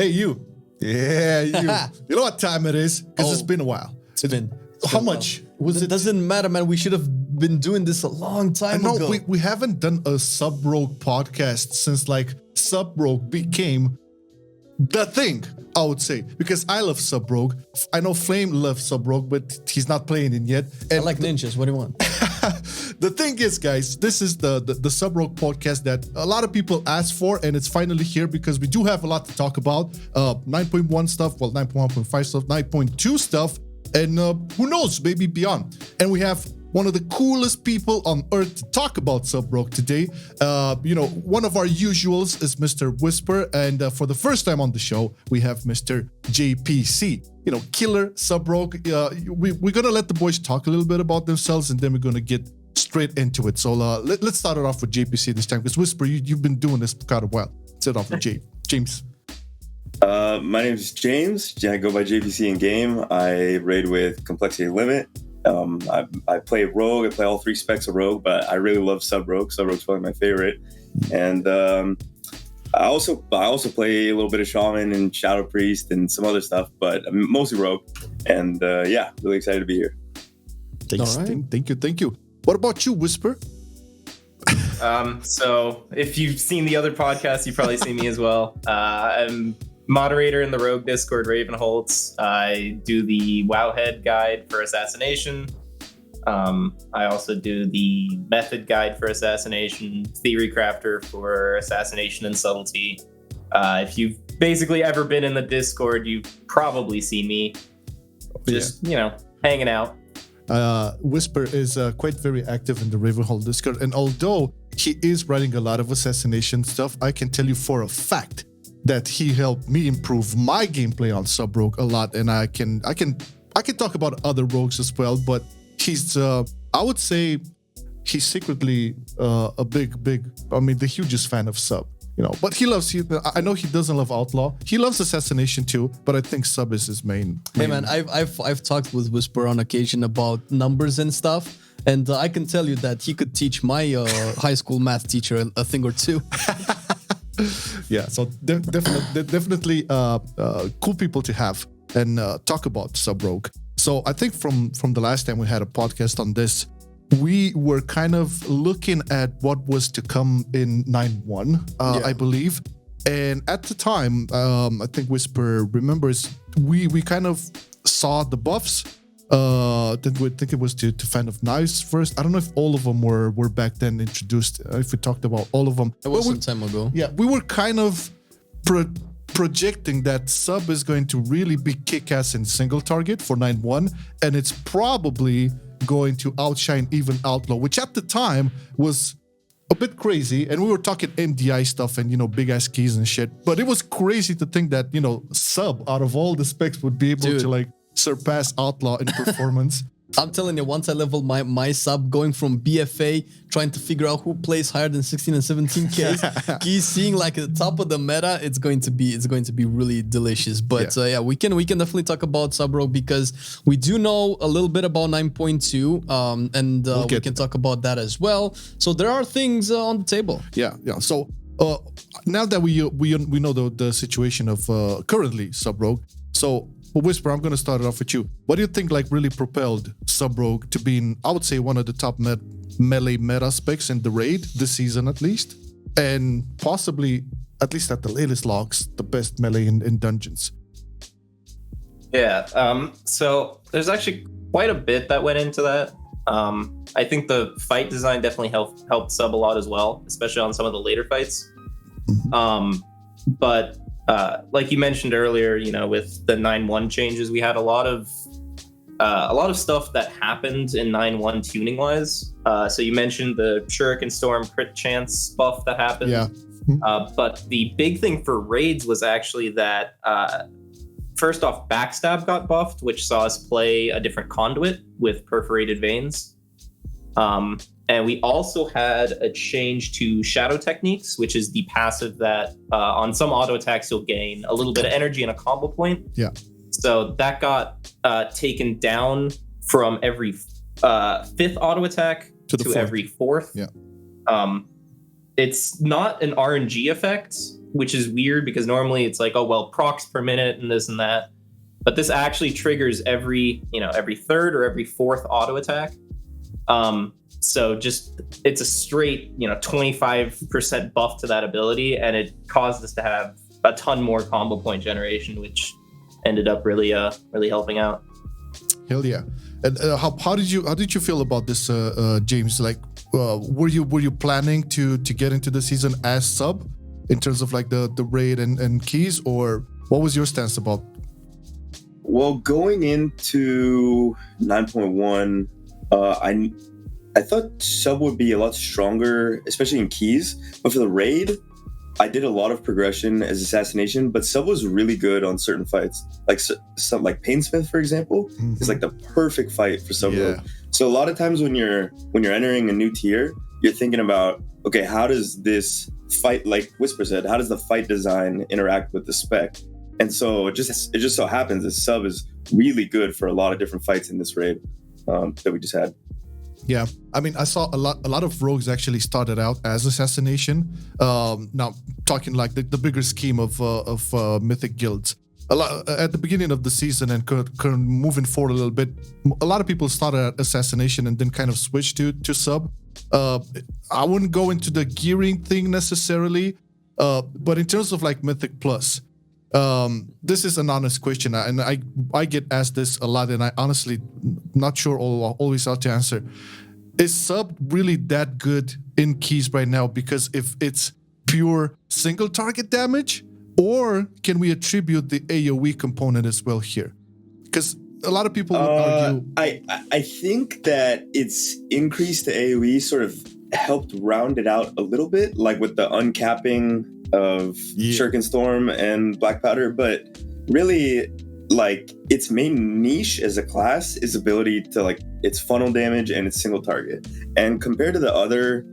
Hey, you. Yeah, you. You know what time it is? Because it's been a while. It's been how much was it? Doesn't matter, man. We should have been doing this a long time ago. No, we haven't done a Sub Rogue podcast since like Sub Rogue became the thing, I would say, because I love Sub Rogue. I know Flame loves Sub Rogue, but he's not playing it yet. And I like ninjas. What do you want? The thing is, guys, this is the Sub Rogue podcast that a lot of people asked for, and it's finally here because we do have a lot to talk about. 9.1 stuff, well, 9.1.5 stuff, 9.2 stuff, and who knows, maybe beyond. And we have one of the coolest people on earth to talk about Sub Rogue today. One of our usuals is Mr. Whispyr, and for the first time on the show, we have Mr. JPC. Killer Sub Rogue. We're gonna let the boys talk a little bit about themselves, and then we're gonna get straight into it. So let's start it off with JPC this time, because Whispyr, you've been doing this for quite a while. Let's start off with James. My name is James. I go by JPC in game. I raid with Complexity Limit. I play Rogue. I play all 3 specs of Rogue, but I really love Sub Rogue. Sub Rogue's probably my favorite. And I also play a little bit of Shaman and Shadow Priest and some other stuff, but mostly Rogue. And really excited to be here. Thanks. All right. Thank you. What about you, Whispyr? So if you've seen the other podcasts, you've probably seen me as well. I'm moderator in the Rogue Discord, Ravenholtz. I do the Wowhead guide for Assassination. I also do the Method guide for Assassination, Theory Crafter for Assassination and Subtlety. If you've basically ever been in the Discord, you've probably seen me just, hanging out. Whispyr is quite very active in the Ravenholtz Discord, and although he is writing a lot of assassination stuff, I can tell you for a fact that he helped me improve my gameplay on Sub Rogue a lot, and I can talk about other rogues as well, but he's I would say he's secretly the hugest fan of Sub, but he loves you. I know he doesn't love Outlaw. He loves Assassination too, but I think Sub is his main. Hey man, I've talked with Whispyr on occasion about numbers and stuff, and I can tell you that he could teach my high school math teacher a thing or two. Yeah, so definitely cool people to have and talk about Sub Rogue. So I think from the last time we had a podcast on this, we were kind of looking at what was to come in 9.1, I believe. And at the time, I think Whispyr remembers, we kind of saw the buffs. I think it was to Fan of Knives first. I don't know if all of them were back then introduced, if we talked about all of them. It was some time ago. Yeah, we were kind of projecting that Sub is going to really be kick-ass in single target for 9.1, and it's probably going to outshine even Outlaw, which at the time was a bit crazy, and we were talking MDI stuff and big ass keys and shit, but it was crazy to think that Sub out of all the specs would be able to surpass Outlaw in performance. I'm telling you, once I leveled my Sub, going from BFA, trying to figure out who plays higher than 16 and 17K, keys seeing at the top of the meta, it's going to be really delicious. But we can definitely talk about Sub Rogue because we do know a little bit about 9.2, and we can talk about that as well. So there are things on the table. Yeah. So now that we know the situation of currently Sub Rogue, so. Well, Whispyr, I'm going to start it off with you. What do you think really propelled Sub Rogue to being, I would say, one of the top melee meta specs in the raid this season at least, and possibly, at least at the latest logs, the best melee in dungeons? Yeah, so there's actually quite a bit that went into that. I think the fight design definitely helped Sub a lot as well, especially on some of the later fights. But like you mentioned earlier, with the 9.1 changes, we had a lot of stuff that happened in 9.1 tuning wise. So you mentioned the Shuriken Storm crit chance buff that happened. Yeah. But the big thing for raids was actually that first off, Backstab got buffed, which saw us play a different conduit with perforated veins. And we also had a change to Shadow Techniques, which is the passive that on some auto attacks you'll gain a little bit of energy and a combo point. Yeah. So that got taken down from every fifth auto attack to every fourth. Yeah. It's not an RNG effect, which is weird because normally it's like, oh, well, procs per minute and this and that. But this actually triggers every third or every fourth auto attack. So just it's a straight, 25% buff to that ability, and it caused us to have a ton more combo point generation, which ended up really helping out. Hell yeah! And how did you feel about this, James? Like, were you planning to get into the season as sub in terms of like the raid and keys, or what was your stance about? Well, going into 9.1, I thought sub would be a lot stronger, especially in keys. But for the raid, I did a lot of progression as assassination, but sub was really good on certain fights. Like some like Painsmith, for example, is like the perfect fight for sub. Yeah. So a lot of times when you're entering a new tier, you're thinking about, okay, how does this fight, like Whispyr said, how does the fight design interact with the spec? And so it just so happens that sub is really good for a lot of different fights in this raid that we just had. Yeah, I mean, I saw a lot of rogues actually started out as assassination. Now talking like the bigger scheme of mythic guilds. A lot at the beginning of the season and moving forward a little bit, a lot of people started at assassination and then kind of switched to sub. I wouldn't go into the gearing thing necessarily, but in terms of like Mythic Plus, this is an honest question, and I get asked this a lot, and I honestly not sure always how to answer. Is sub really that good in keys right now? Because if it's pure single target damage, or can we attribute the AoE component as well here? Because a lot of people would argue. I think that its increase to AoE sort of helped round it out a little bit, like with the uncapping of Shuriken Storm and Black Powder, but really, like, its main niche as a class is ability to, like, its funnel damage and its single target. And compared to the other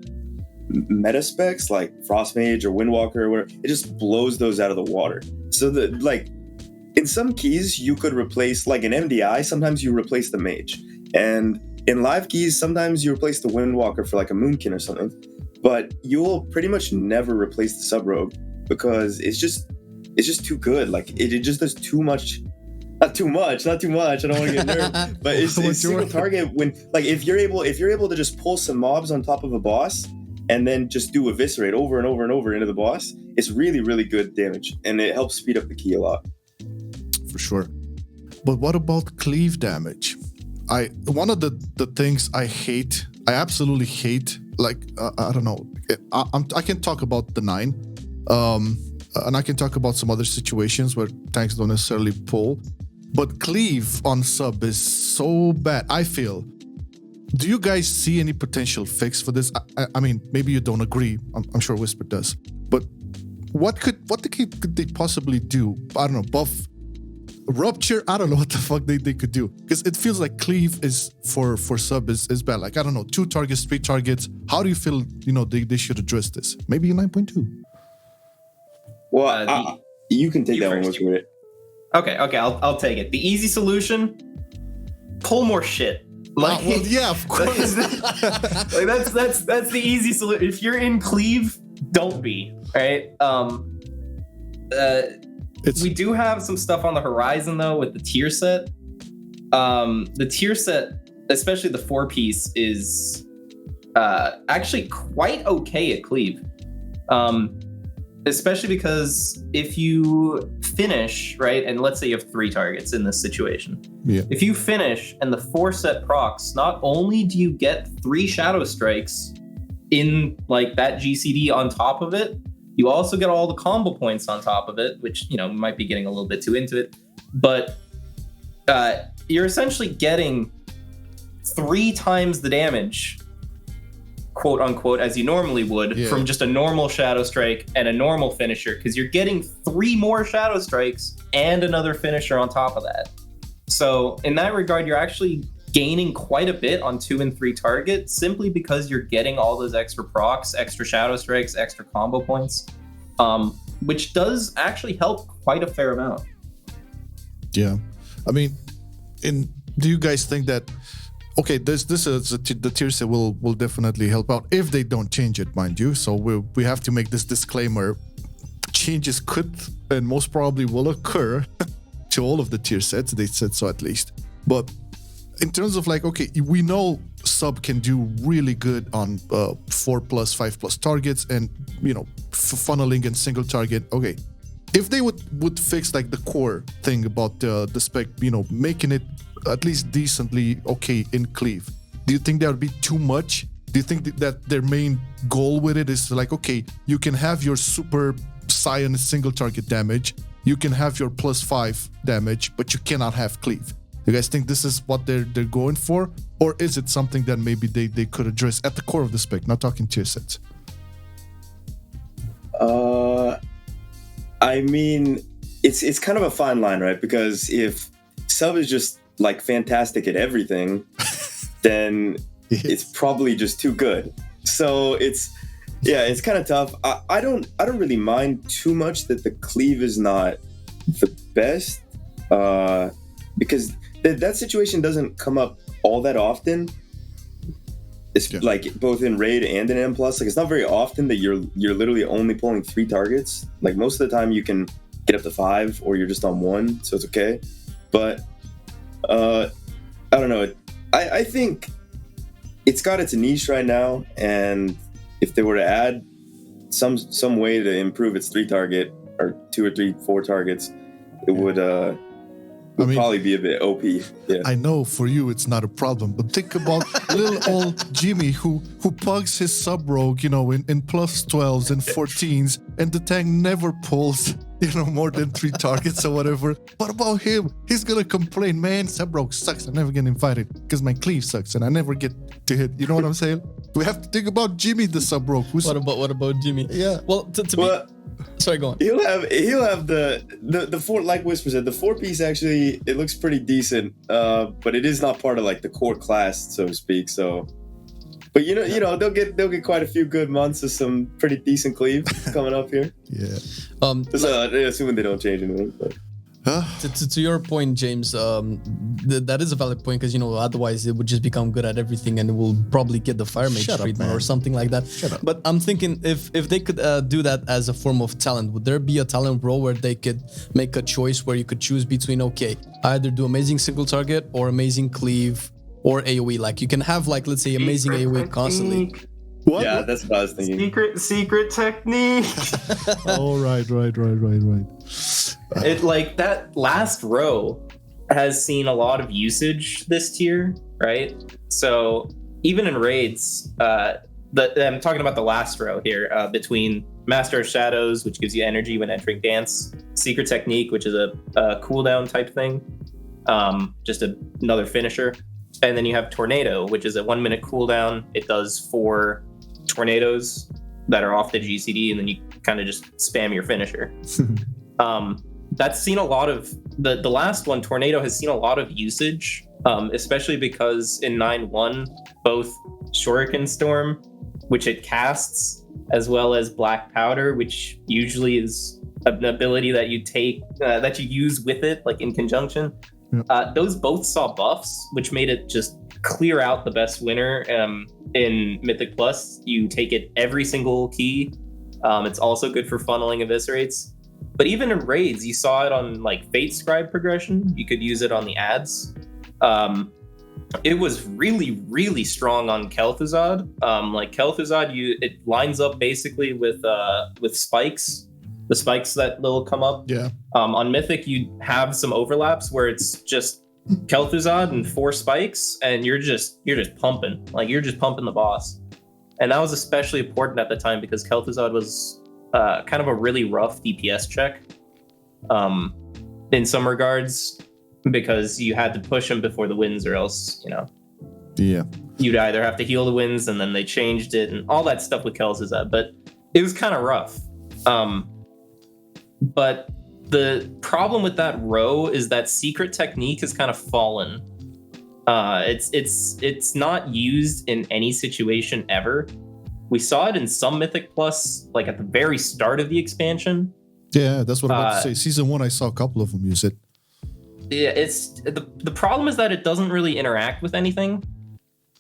meta specs like Frostmage or Windwalker or whatever, it just blows those out of the water. So that, like, in some keys you could replace, like in MDI, sometimes you replace the mage, and in live keys sometimes you replace the Windwalker for like a Moonkin or something. But you'll pretty much never replace the sub rogue because it's just too good. Like it just does too much. Not too much. I don't want to get nervous. But it's single target when, like, if you're able to just pull some mobs on top of a boss and then just do eviscerate over and over and over into the boss, it's really, really good damage, and it helps speed up the key a lot. For sure. But what about cleave damage? One of the things I absolutely hate. Like, I don't know. I can talk about the 9, and I can talk about some other situations where tanks don't necessarily pull. But cleave on sub is so bad, I feel. Do you guys see any potential fix for this? I mean, maybe you don't agree. I'm sure Whispyr does. But what could they possibly do? I don't know. Buff Rupture, I don't know what the fuck they could do, because it feels like cleave is for sub is bad. Like, I don't know, 2 targets, 3 targets. How do you feel? They should address this? Maybe in 9.2. Well, you can take that one with it. Okay, I'll take it. The easy solution: pull more shit. Like, well, yeah, of course. Like that's the easy solution. If you're in cleave, don't be, right? We do have some stuff on the horizon, though, with the tier set. The tier set, especially the 4-piece, is actually quite okay at cleave. Especially because if you finish, right, and let's say you have 3 targets in this situation. Yeah. If you finish and the 4 set procs, not only do you get 3 Shadow Strikes in, like, that GCD on top of it, you also get all the combo points on top of it, which, we might be getting a little bit too into it. But you're essentially getting 3 times the damage, quote unquote, as you normally would from just a normal Shadow Strike and a normal finisher, because you're getting 3 more Shadow Strikes and another finisher on top of that. So in that regard, you're actually gaining quite a bit on 2 and 3 target, simply because you're getting all those extra procs, extra Shadow Strikes, extra combo points, which does actually help quite a fair amount. Yeah, I mean, do you guys think that? Okay, this is the tier set will definitely help out if they don't change it, mind you. So we have to make this disclaimer. changes could and most probably will occur to all of the tier sets. They said so at least. But in terms of like, okay, we know sub can do really good on 4+, 5+ targets and, you know, funneling and single target. Okay. If they would fix like the core thing about the spec, you know, making it at least decently okay in cleave, do you think that would be too much? Do you think that their main goal with it is like, okay, you can have your super Scion single target damage, you can have your +5 damage, but you cannot have cleave? You guys think this is what they're going for? Or is it something that maybe they could address at the core of the spec, not talking tier sets? I mean, it's kind of a fine line, right? Because if sub is just like fantastic at everything, then it's probably just too good. So it's kind of tough. I don't really mind too much that the cleave is not the best, because that situation doesn't come up all that often. It's like both in raid and in M+. Like it's not very often that you're literally only pulling 3 targets. Like most of the time you can get up to 5 or you're just on 1, so it's okay. But I don't know. I think it's got its niche right now, and if they were to add some way to improve its 3 target or 2 or 3, 4 targets, it would probably be a bit OP. Yeah. I know for you it's not a problem, but think about little old Jimmy who pugs his sub rogue, you know, in +12s and 14s, and the tank never pulls, you know, more than 3 targets or whatever. What about him? He's gonna complain, man, sub rogue sucks. I never get invited because my cleave sucks and I never get to hit. You know what I'm saying? We have to think about Jimmy, the sub rogue. What about Jimmy? Yeah. Well, sorry, go on. He'll have the 4, like Whispyr said, the 4-piece actually, it looks pretty decent, but it is not part of like the core class, so to speak. So, but you know they'll get quite a few good months of some pretty decent cleave coming up here. Yeah. Assuming they don't change anything. But. To your point, James, that is a valid point, because, you know, otherwise it would just become good at everything and it will probably get the fire mage treatment or something like that. But I'm thinking if they could do that as a form of talent, would there be a talent role where they could make a choice where you could choose between, okay, either do amazing single target or amazing cleave or AoE? Like you can have, like, let's say amazing AoE constantly. What? Yeah, that's what I was thinking. Secret technique. Oh, right. It like that last row has seen a lot of usage this tier, right? So even in raids, I'm talking about the last row here, between Master of Shadows, which gives you energy when entering dance, Secret Technique, which is a cooldown type thing, just another finisher, and then you have Tornado, which is a 1-minute cooldown. It does 4 tornadoes that are off the GCD, and then you kind of just spam your finisher. That's seen a lot of the last one, Tornado, has seen a lot of usage, especially because in 9.1 both Shuriken Storm, which it casts, as well as Black Powder, which usually is an ability that you take that you use with it, like in conjunction. Those both saw buffs, which made it just clear out the best winner. In Mythic Plus, you take it every single key. It's also good for funneling Eviscerates. But even in raids, you saw it on like Fate Scribe progression. You could use it on the ads. It was really, really strong on Kel'Thuzad. Like Kel'Thuzad, it lines up basically with spikes, the spikes that will come up. Yeah. Mm-hmm. On Mythic, you have some overlaps where it's just Kel'Thuzad and 4 spikes, and you're just pumping. Like you're just pumping the boss. And that was especially important at the time because Kel'Thuzad was kind of a really rough DPS check in some regards, because you had to push him before the wins, or else, you know, you'd either have to heal the wins, and then they changed it and all that stuff with Kel'Thuzad. But it was kind of rough. But the problem with that row is that Secret Technique has kind of fallen. It's not used in any situation ever. We saw it in some Mythic Plus, like at the very start of the expansion. Yeah, that's what I'm about to say. Season 1, I saw a couple of them use it. Yeah, it's the problem is that it doesn't really interact with anything.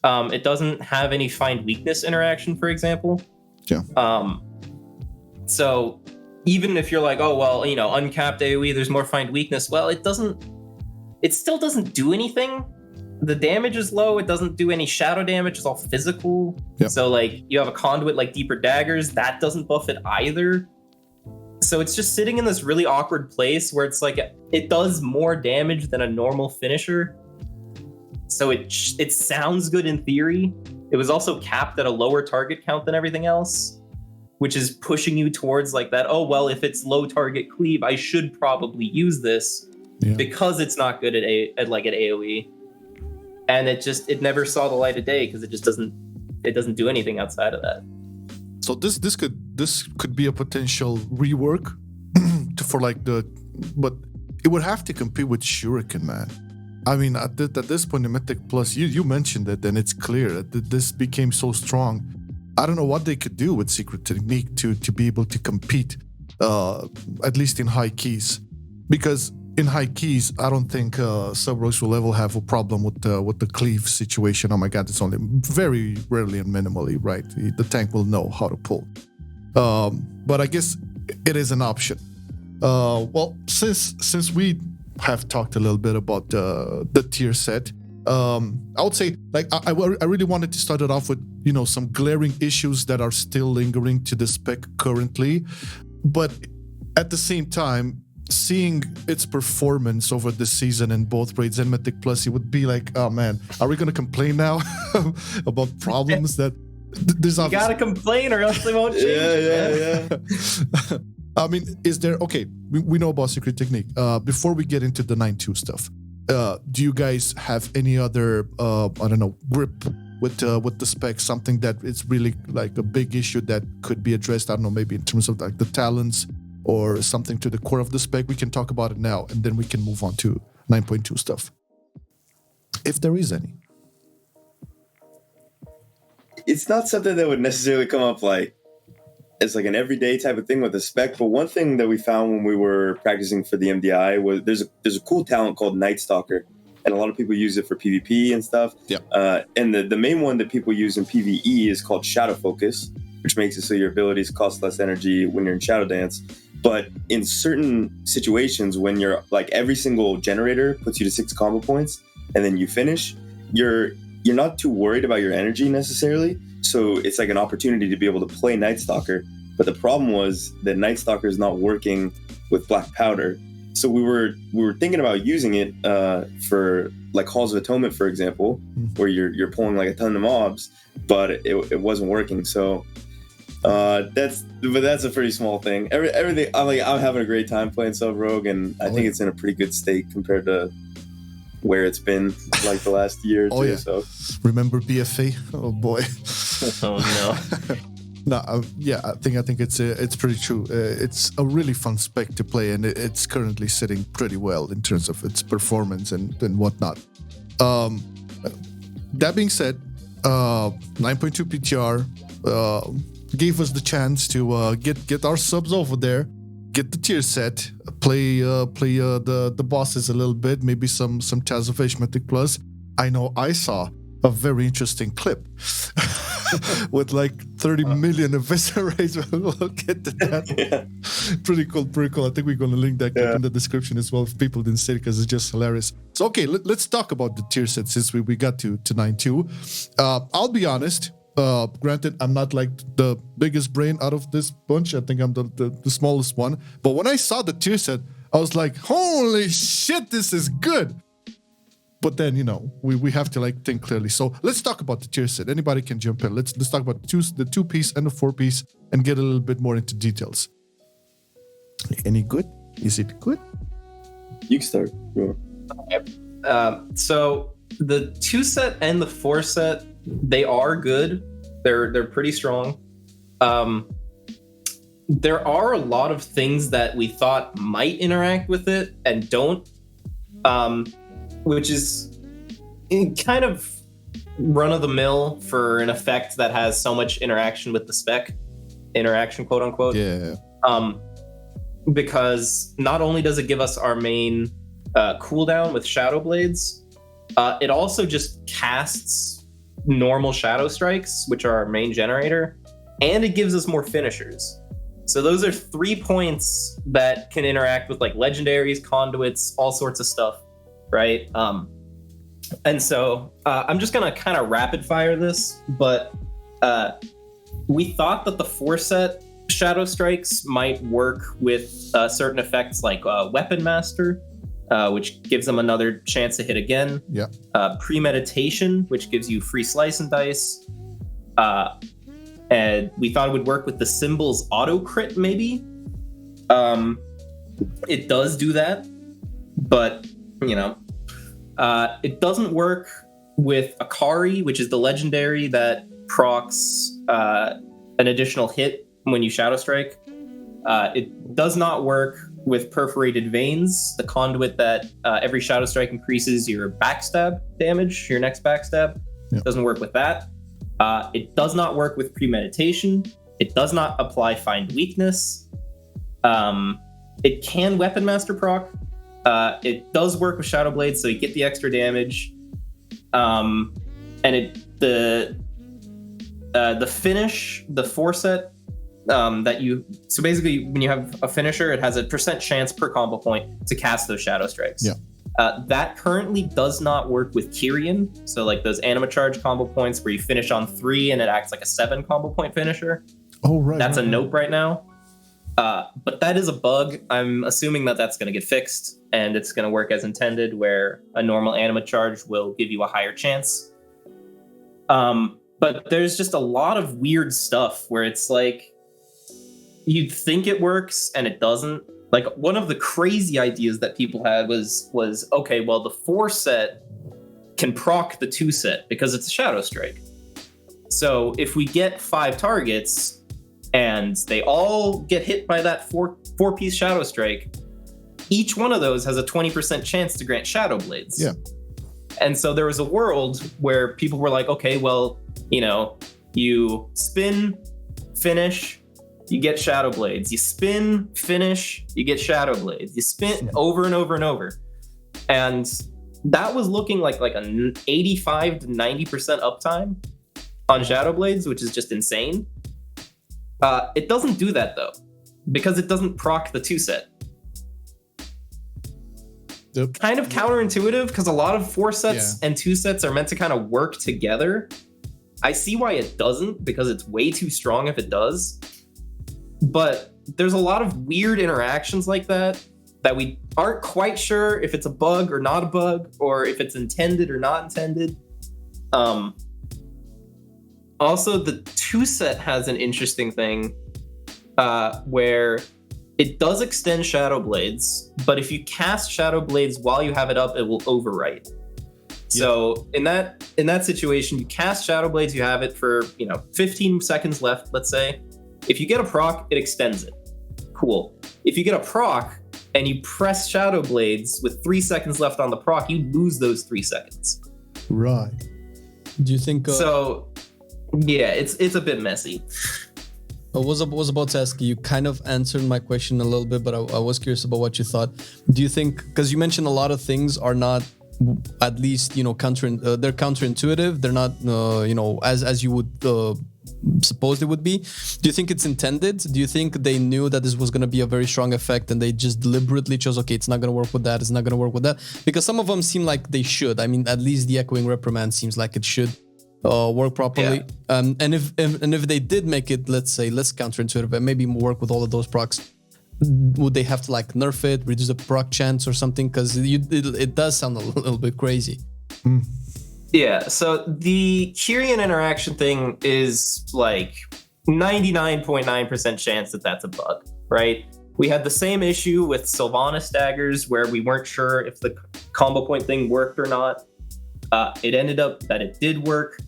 It doesn't have any find weakness interaction, for example. Yeah. So even if you're like, oh well, uncapped AoE, there's more find weakness. Well, it still doesn't do anything. The damage is low. It doesn't do any shadow damage. It's all physical. Yep. So like you have a conduit like Deeper Daggers that doesn't buff it either. So it's just sitting in this really awkward place where it's like it does more damage than a normal finisher. So it sounds good in theory. It was also capped at a lower target count than everything else, which is pushing you towards like that. Oh well, if it's low target cleave, I should probably use this because it's not good at AoE. And it never saw the light of day because it doesn't do anything outside of that. So this could be a potential rework for like but it would have to compete with Shuriken, man. I mean, at this point in Mythic Plus, you mentioned it, and it's clear that this became so strong. I don't know what they could do with Secret Technique to be able to compete, at least in high keys, because in high keys, I don't think sub-rogues will ever have a problem with the cleave situation. Oh my god, it's only very rarely and minimally, right? The tank will know how to pull. But I guess it is an option. Well, since we have talked a little bit about the tier set, I would say like I really wanted to start it off with some glaring issues that are still lingering to the spec currently, but at the same time, seeing its performance over the season in both raids and Mythic Plus, it would be like, oh man, are we gonna complain now about problems that there's? You gotta complain or else they won't change. Yeah. I mean, is there? Okay, we know about Secret Technique. Before we get into the 9.2 stuff, do you guys have any other grip with the spec? Something that is really like a big issue that could be addressed? I don't know, maybe in terms of like the talents, or something to the core of the spec. We can talk about it now, and then we can move on to 9.2 stuff, if there is any. It's not something that would necessarily come up like as like an everyday type of thing with the spec, but one thing that we found when we were practicing for the MDI was there's a cool talent called Night Stalker, and a lot of people use it for PvP and stuff. Yeah. And the main one that people use in PvE is called Shadow Focus, which makes it so your abilities cost less energy when you're in Shadow Dance. But in certain situations, when you're like every single generator puts you to 6 combo points, and then you finish, you're not too worried about your energy necessarily. So it's like an opportunity to be able to play Night Stalker. But the problem was that Night Stalker is not working with Black Powder. So we were thinking about using it for like Halls of Atonement, for example, where you're pulling like a ton of mobs, but it wasn't working. So. That's a pretty small thing. Everything I'm having a great time playing Sub Rogue, and I think it's in a pretty good state compared to where it's been like the last year or two. Yeah. So remember BFA? Oh boy. Oh no. No, I think it's pretty true. It's a really fun spec to play, and it's currently sitting pretty well in terms of its performance and whatnot. That being said, 9.2 PTR gave us the chance to get our subs over there, get the tier set, play the bosses a little bit, maybe some Tales of Age Mythic Plus. I know I saw a very interesting clip with like 30 million Eviscerates. We'll get to that. Yeah. Pretty cool. I think we're going to link that clip in the description as well if people didn't see it, because it's just hilarious. So okay, let's talk about the tier set since we got to 9.2. I'll be honest. Granted, I'm not like the biggest brain out of this bunch. I think I'm the smallest one. But when I saw the tier set, I was like, holy shit, this is good. But then, we have to like think clearly. So let's talk about the tier set. Anybody can jump in. Let's talk about the 2-piece and the 4-piece and get a little bit more into details. Any good? Is it good? You can start. Yeah. So the 2 set and the 4 set, they are good. They're pretty strong. There are a lot of things that we thought might interact with it and don't, which is kind of run of the mill for an effect that has so much interaction with the spec, quote unquote. Yeah. Because not only does it give us our main cooldown with Shadow Blades, it also just casts normal Shadow Strikes, which are our main generator, and it gives us more finishers. So those are 3 points that can interact with like legendaries, conduits, all sorts of stuff, right? And so I'm just gonna kind of rapid fire this, but we thought that the 4-set Shadow Strikes might work with certain effects like Weapon Master, which gives them another chance to hit again. Yeah. Premeditation, which gives you free slice and dice. And we thought it would work with the Symbol's auto crit, maybe. It does do that, but it doesn't work with Akari, which is the legendary that procs an additional hit when you Shadow Strike. It does not work with Perforated Veins, the conduit that every Shadow Strike increases your backstab damage, your next backstab. Yeah. Doesn't work with that. It does not work with Premeditation. It does not apply Find Weakness. It can Weapon Master proc. It does work with Shadow Blade, so you get the extra damage. And the finish, the 4-set so basically when you have a finisher, it has a % chance per combo point to cast those Shadow Strikes. Yeah. That currently does not work with Kyrian. So like those Anima Charge combo points where you finish on 3 and it acts like a 7 combo point finisher. Oh, right. That's a nope right now. But that is a bug. I'm assuming that that's going to get fixed and it's going to work as intended, where a normal Anima Charge will give you a higher chance. But there's just a lot of weird stuff where it's like you'd think it works and it doesn't. Like one of the crazy ideas that people had was okay, well, the 4-set can proc the 2-set because it's a Shadow Strike. So if we get 5 targets and they all get hit by that 4-piece Shadow Strike, each one of those has a 20% chance to grant Shadow Blades. Yeah. And so there was a world where people were like, okay, well, you spin, finish, you get Shadow Blades. You spin, finish, you get Shadow Blades. You spin over and over and over. And that was looking like an 85 to 90% uptime on Shadow Blades, which is just insane. It doesn't do that, though, because it doesn't proc the 2-set. Yep. Kind of counterintuitive, because a lot of 4-sets and 2-sets are meant to kind of work together. I see why it doesn't, because it's way too strong if it does. But there's a lot of weird interactions like that we aren't quite sure if it's a bug or not a bug, or if it's intended or not intended. Also, the 2-set has an interesting thing where it does extend Shadow Blades, but if you cast Shadow Blades while you have it up, it will overwrite. So in that situation, you cast Shadow Blades, you have it for 15 seconds left, let's say. If you get a proc, it extends it. Cool. If you get a proc and you press Shadow Blades with 3 seconds left on the proc, you lose those 3 seconds. Right. Do you think? So, yeah, it's a bit messy. I was about to ask you. You kind of answered my question a little bit, but I was curious about what you thought. Do you think? Because you mentioned a lot of things are not, at least they're counterintuitive. They're not as you would suppose they would be. Do you think it's intended? Do you think they knew that this was going to be a very strong effect and they just deliberately chose, okay, it's not going to work with that, it's not going to work with that? Because some of them seem like they should. I mean, at least the Echoing Reprimand seems like it should work properly. Yeah. And if they did make it, let's say, less counterintuitive and maybe work with all of those procs, would they have to nerf it, reduce the proc chance or something? Because it does sound a little bit crazy. Yeah, so the Kyrian interaction thing is 99.9% chance that that's a bug, right? We had the same issue with Sylvanas daggers where we weren't sure if the combo point thing worked or not. It ended up that it did work.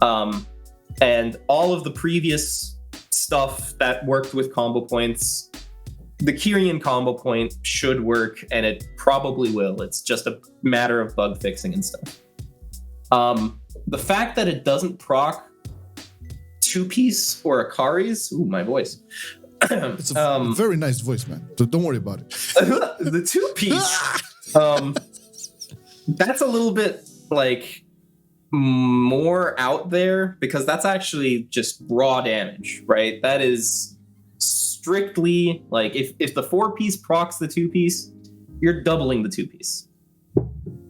And all of the previous stuff that worked with combo points, the Kyrian combo point should work, and it probably will. It's just a matter of bug fixing and stuff. The fact that it doesn't proc 2-piece or Akari's, ooh, my voice. It's a very nice voice, man. So don't worry about it. The 2-piece, that's a little bit more out there, because that's actually just raw damage, right? That is strictly like if the 4-piece procs the 2-piece, you're doubling the 2-piece,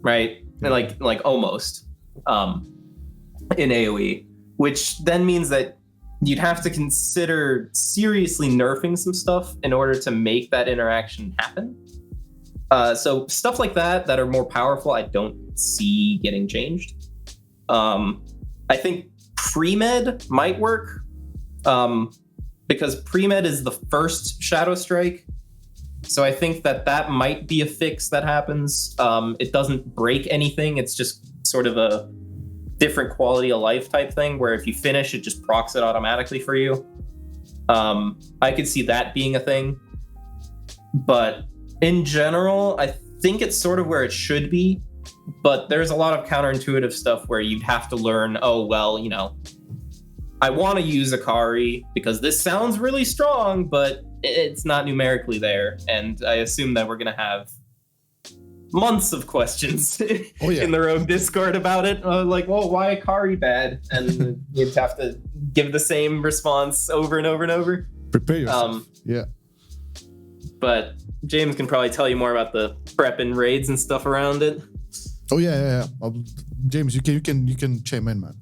right? And like almost in AoE, which then means that you'd have to consider seriously nerfing some stuff in order to make that interaction happen. So stuff like that are more powerful, I don't see getting changed. I think pre-med might work, because pre-med is the first Shadow Strike. So I think that might be a fix that happens. It doesn't break anything. It's just sort of a different quality of life type thing where if you finish, it just procs it automatically for you. I could see that being a thing. But in general, I think it's sort of where it should be. But there's a lot of counterintuitive stuff where you'd have to learn, oh, well, you know, I want to use Akari because this sounds really strong, but it's not numerically there. And I assume that we're going to have months of questions in the Rogue Discord about it. Like, well, why Akari bad? And you'd have to give the same response over and over and over. Prepare yourself. Yeah. But James can probably tell you more about the prep and raids and stuff around it. Oh yeah. James, you can chime in, man.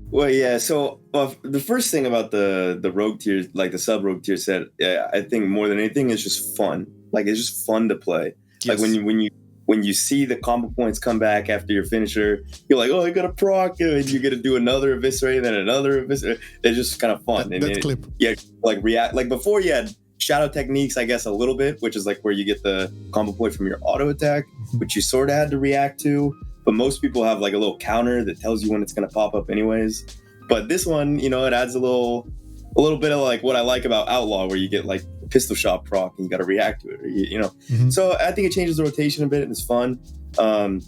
Well, yeah. So the first thing about the rogue tier, like the sub rogue tier set, I think more than anything is just fun. Like it's just fun to play. Yes. Like when you see the combo points come back after your finisher, you're like, oh, I got a proc, and you get to do another eviscerate, then another eviscerate. It's just kind of fun. That clip. Yeah, like react. Like before, you had shadow techniques, I guess, a little bit, which is like where you get the combo point from your auto attack, which you sort of had to react to. But most people have like a little counter that tells you when it's going to pop up anyways. But this one, you know, it adds a little bit of like what I like about Outlaw, where you get like pistol shot proc and you got to react to it, or you know. Mm-hmm. So I think it changes the rotation a bit and it's fun. The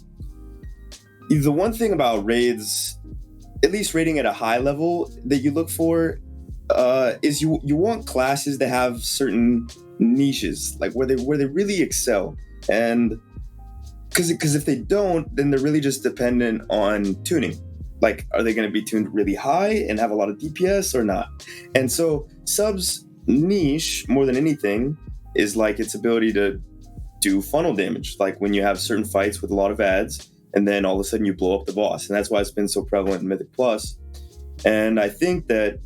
one thing about raids, at least raiding at a high level, that you look for is you want classes that have certain niches, like where they really excel. And because if they don't, then they're really just dependent on tuning. Like, are they going to be tuned really high and have a lot of DPS or not? And so subs niche, more than anything, is like its ability to do funnel damage. Like when you have certain fights with a lot of ads, and then all of a sudden you blow up the boss. And that's why it's been so prevalent in Mythic Plus. And I think that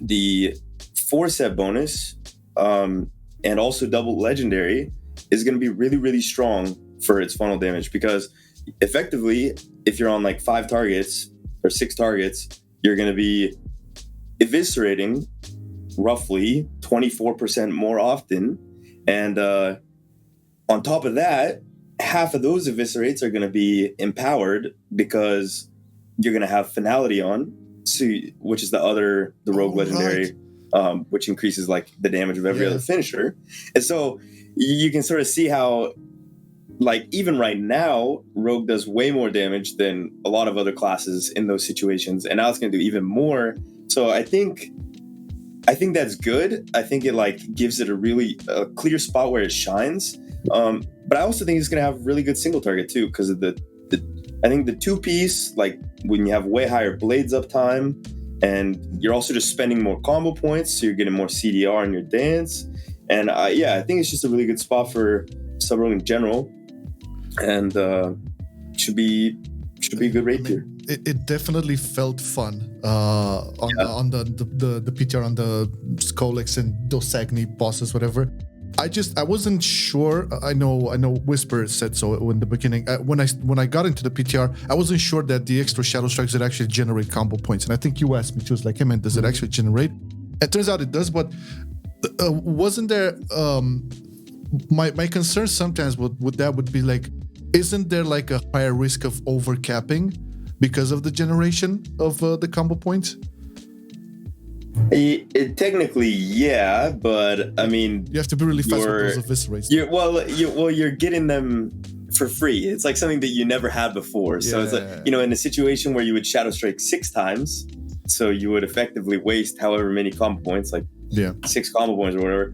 the 4-set bonus and also double legendary is going to be really, really strong for its funnel damage, because effectively, if you're on like 5 targets or 6 targets, you're going to be eviscerating roughly 24% more often. And on top of that, half of those eviscerates are going to be empowered because you're going to have finality on, which is the rogue legendary, which increases like the damage of every other finisher. And so you can sort of see how, like, even right now, rogue does way more damage than a lot of other classes in those situations, and now it's going to do even more. So I think that's good. I think it like gives it a clear spot where it shines. But I also think it's going to have really good single target too, because of I think the 2-piece, like when you have way higher blades uptime, and you're also just spending more combo points, so you're getting more CDR in your dance. And I think it's just a really good spot for sub rogue in general, and should be a good raid tier. It definitely felt fun on the PTR, on the Skolex and Dosagny bosses, whatever. I wasn't sure. I know Whispyr said so in the beginning. When I got into the PTR, I wasn't sure that the extra shadow strikes would actually generate combo points. And I think you asked me too. It's like, hey man, does it actually generate? It turns out it does, but wasn't there? My concern sometimes would be like, isn't there like a higher risk of overcapping because of the generation of the combo points? Technically, yeah, but I mean, you have to be really fast with those eviscerates. You're getting them for free. It's like something that you never had before. So it's like, you know, in a situation where you would shadow strike 6 times, so you would effectively waste however many combo points, like 6 combo points or whatever.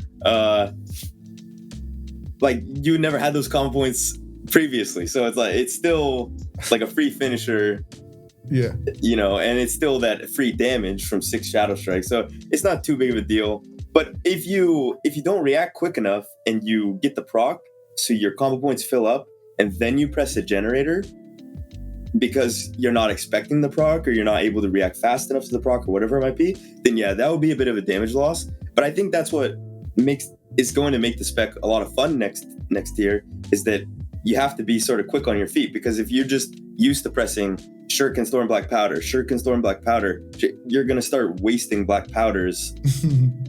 Like you never had those combo points previously, so it's still like a free finisher. You know, and it's still that free damage from 6 shadow strikes, so it's not too big of a deal. But if you don't react quick enough and you get the proc, so your combo points fill up, and then you press the generator because you're not expecting the proc or you're not able to react fast enough to the proc or whatever it might be, then yeah, that would be a bit of a damage loss. But I think that's what is going to make the spec a lot of fun next tier, is that you have to be sort of quick on your feet, because if you're just used to pressing Shuriken, Storm, Black Powder, Shuriken, Storm, Black Powder, you're going to start wasting Black Powders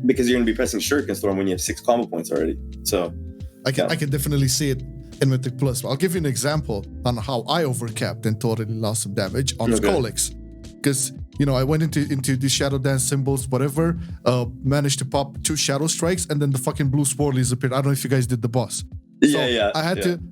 because you're going to be pressing Shuriken Storm when you have 6 combo points already. So I can definitely see it in Mythic Plus. I'll give you an example on how I overcapped and totally lost some damage on Skolix. Because, I went into the Shadow Dance symbols, whatever, managed to pop 2 Shadow Strikes, and then the fucking blue Swirlies appeared. I don't know if you guys did the boss. So I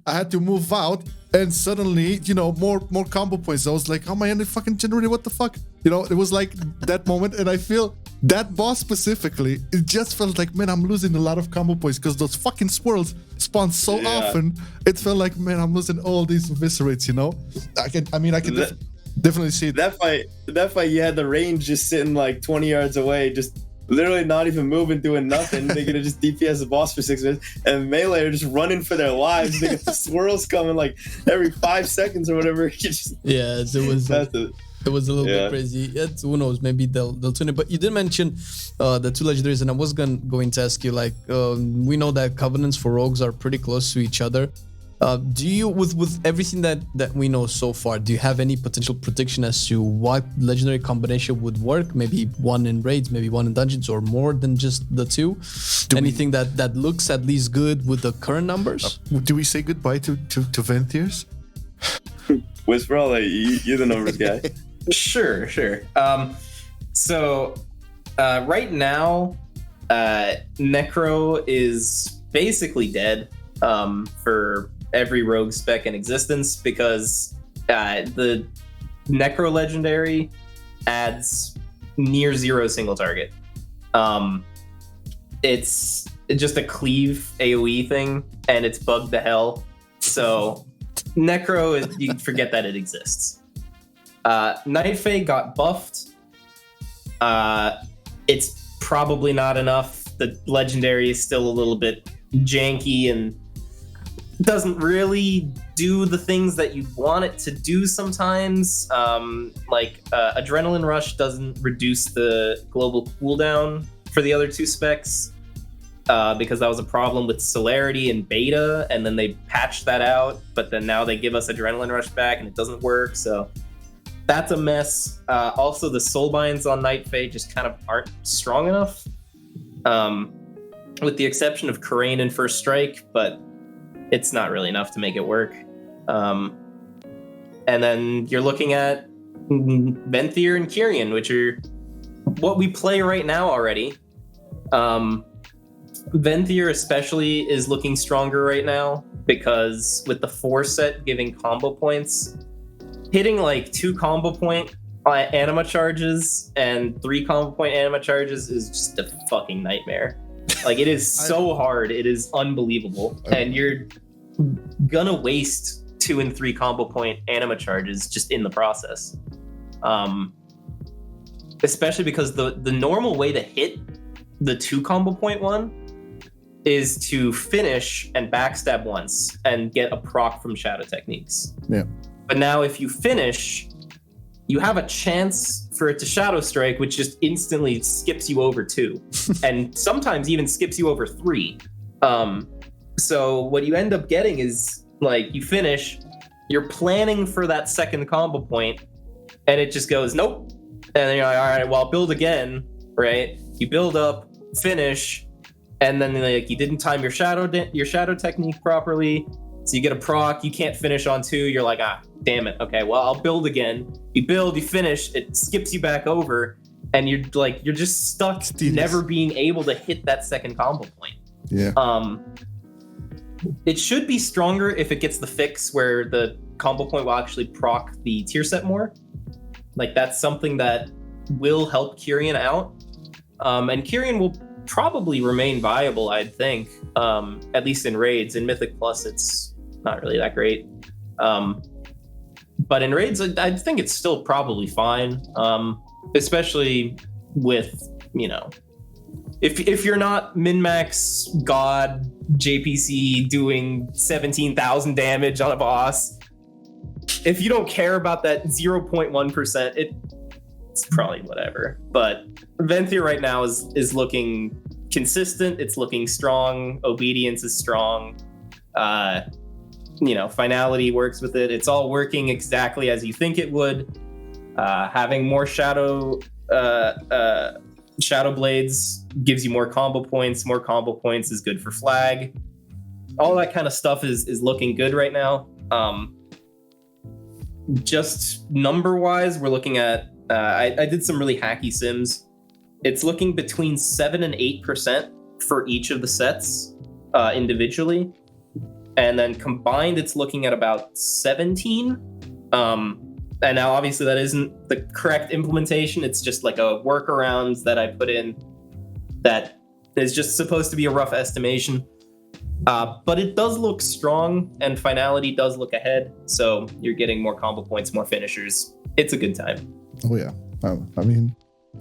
had to move out, and suddenly, more combo points. I was like, how am I in the fucking generator? What the fuck? It was like that moment, and I feel that boss specifically, it just felt like, man, I'm losing a lot of combo points because those fucking swirls spawn so often. It felt like, man, I'm losing all these eviscerates, I can definitely see it. That fight, you had the range just sitting like 20 yards away, just literally not even moving, doing nothing. They're gonna just DPS the boss for 6 minutes, and Melee are just running for their lives. They got the swirls coming like every 5 seconds or whatever. It was a little bit crazy. Who knows? Maybe they'll tune it. But you did mention the 2 legendaries, and I was going to ask you, like, we know that covenants for rogues are pretty close to each other. Do you, with everything that we know so far, do you have any potential prediction as to what legendary combination would work? Maybe one in raids, maybe one in dungeons, or more than just the 2? Anything that looks at least good with the current numbers? Do we say goodbye to Venthirs? Whispyr, I'll let you're the numbers guy. Sure. So right now, Necro is basically dead for every rogue spec in existence, because the Necro legendary adds near 0 single target. It's just a cleave AoE thing, and it's bugged to hell. So Necro, you can forget that it exists. Night Fae got buffed. It's probably not enough. The legendary is still a little bit janky and doesn't really do the things that you want it to do sometimes. Adrenaline Rush doesn't reduce the global cooldown for the other 2 specs, because that was a problem with Celerity and Beta, and then they patched that out, but then now they give us Adrenaline Rush back and it doesn't work, so that's a mess. Also, the Soulbinds on Night Fae just kind of aren't strong enough, with the exception of Karain and First Strike, but it's not really enough to make it work. And then you're looking at Venthyr and Kyrian, which are what we play right now already. Venthyr especially is looking stronger right now, because with the 4 set giving combo points, hitting like 2 combo point anima charges and 3 combo point anima charges is just a fucking nightmare. Like, it is so hard. It is unbelievable. And you're gonna waste 2 and 3 combo point anima charges just in the process. Especially because the normal way to hit the 2 combo point one is to finish and backstab once and get a proc from Shadow Techniques. Yeah. But now if you finish, you have a chance for it to Shadow Strike, which just instantly skips you over 2, and sometimes even skips you over 3. So what you end up getting is, like, you finish, you're planning for that second combo point, and it just goes, nope. And then you're like, all right, well, I'll build again, right? You build up, finish, and then like you didn't time your shadow technique properly, so you get a proc, you can't finish on 2, you're like, damn it, okay, well, I'll build again. You build, you finish, it skips you back over, and you're just stuck never being able to hit that second combo point. Yeah. It should be stronger if it gets the fix where the combo point will actually proc the tier set more. Like, that's something that will help Kyrian out. And Kyrian will probably remain viable, I'd think, at least in raids. In Mythic Plus, it's not really that great. But in raids, I think it's still probably fine, especially with, if you're not min-max god JPC doing 17,000 damage on a boss, if you don't care about that 0.1%, it's probably whatever. But Venthyr right now is looking consistent. It's looking strong. Obedience is strong. Finality works with it. It's all working exactly as you think it would. Having more shadow blades gives you more combo points. More combo points is good for flag. All that kind of stuff is looking good right now. Just number wise, we're looking at I did some really hacky sims. It's looking between 7 and 8% for each of the sets individually, and then combined it's looking at about 17. And now obviously that isn't the correct implementation. It's just like a workaround that I put in that is just supposed to be a rough estimation. But it does look strong, and finality does look ahead. So you're getting more combo points, more finishers. It's a good time. Oh yeah. I mean,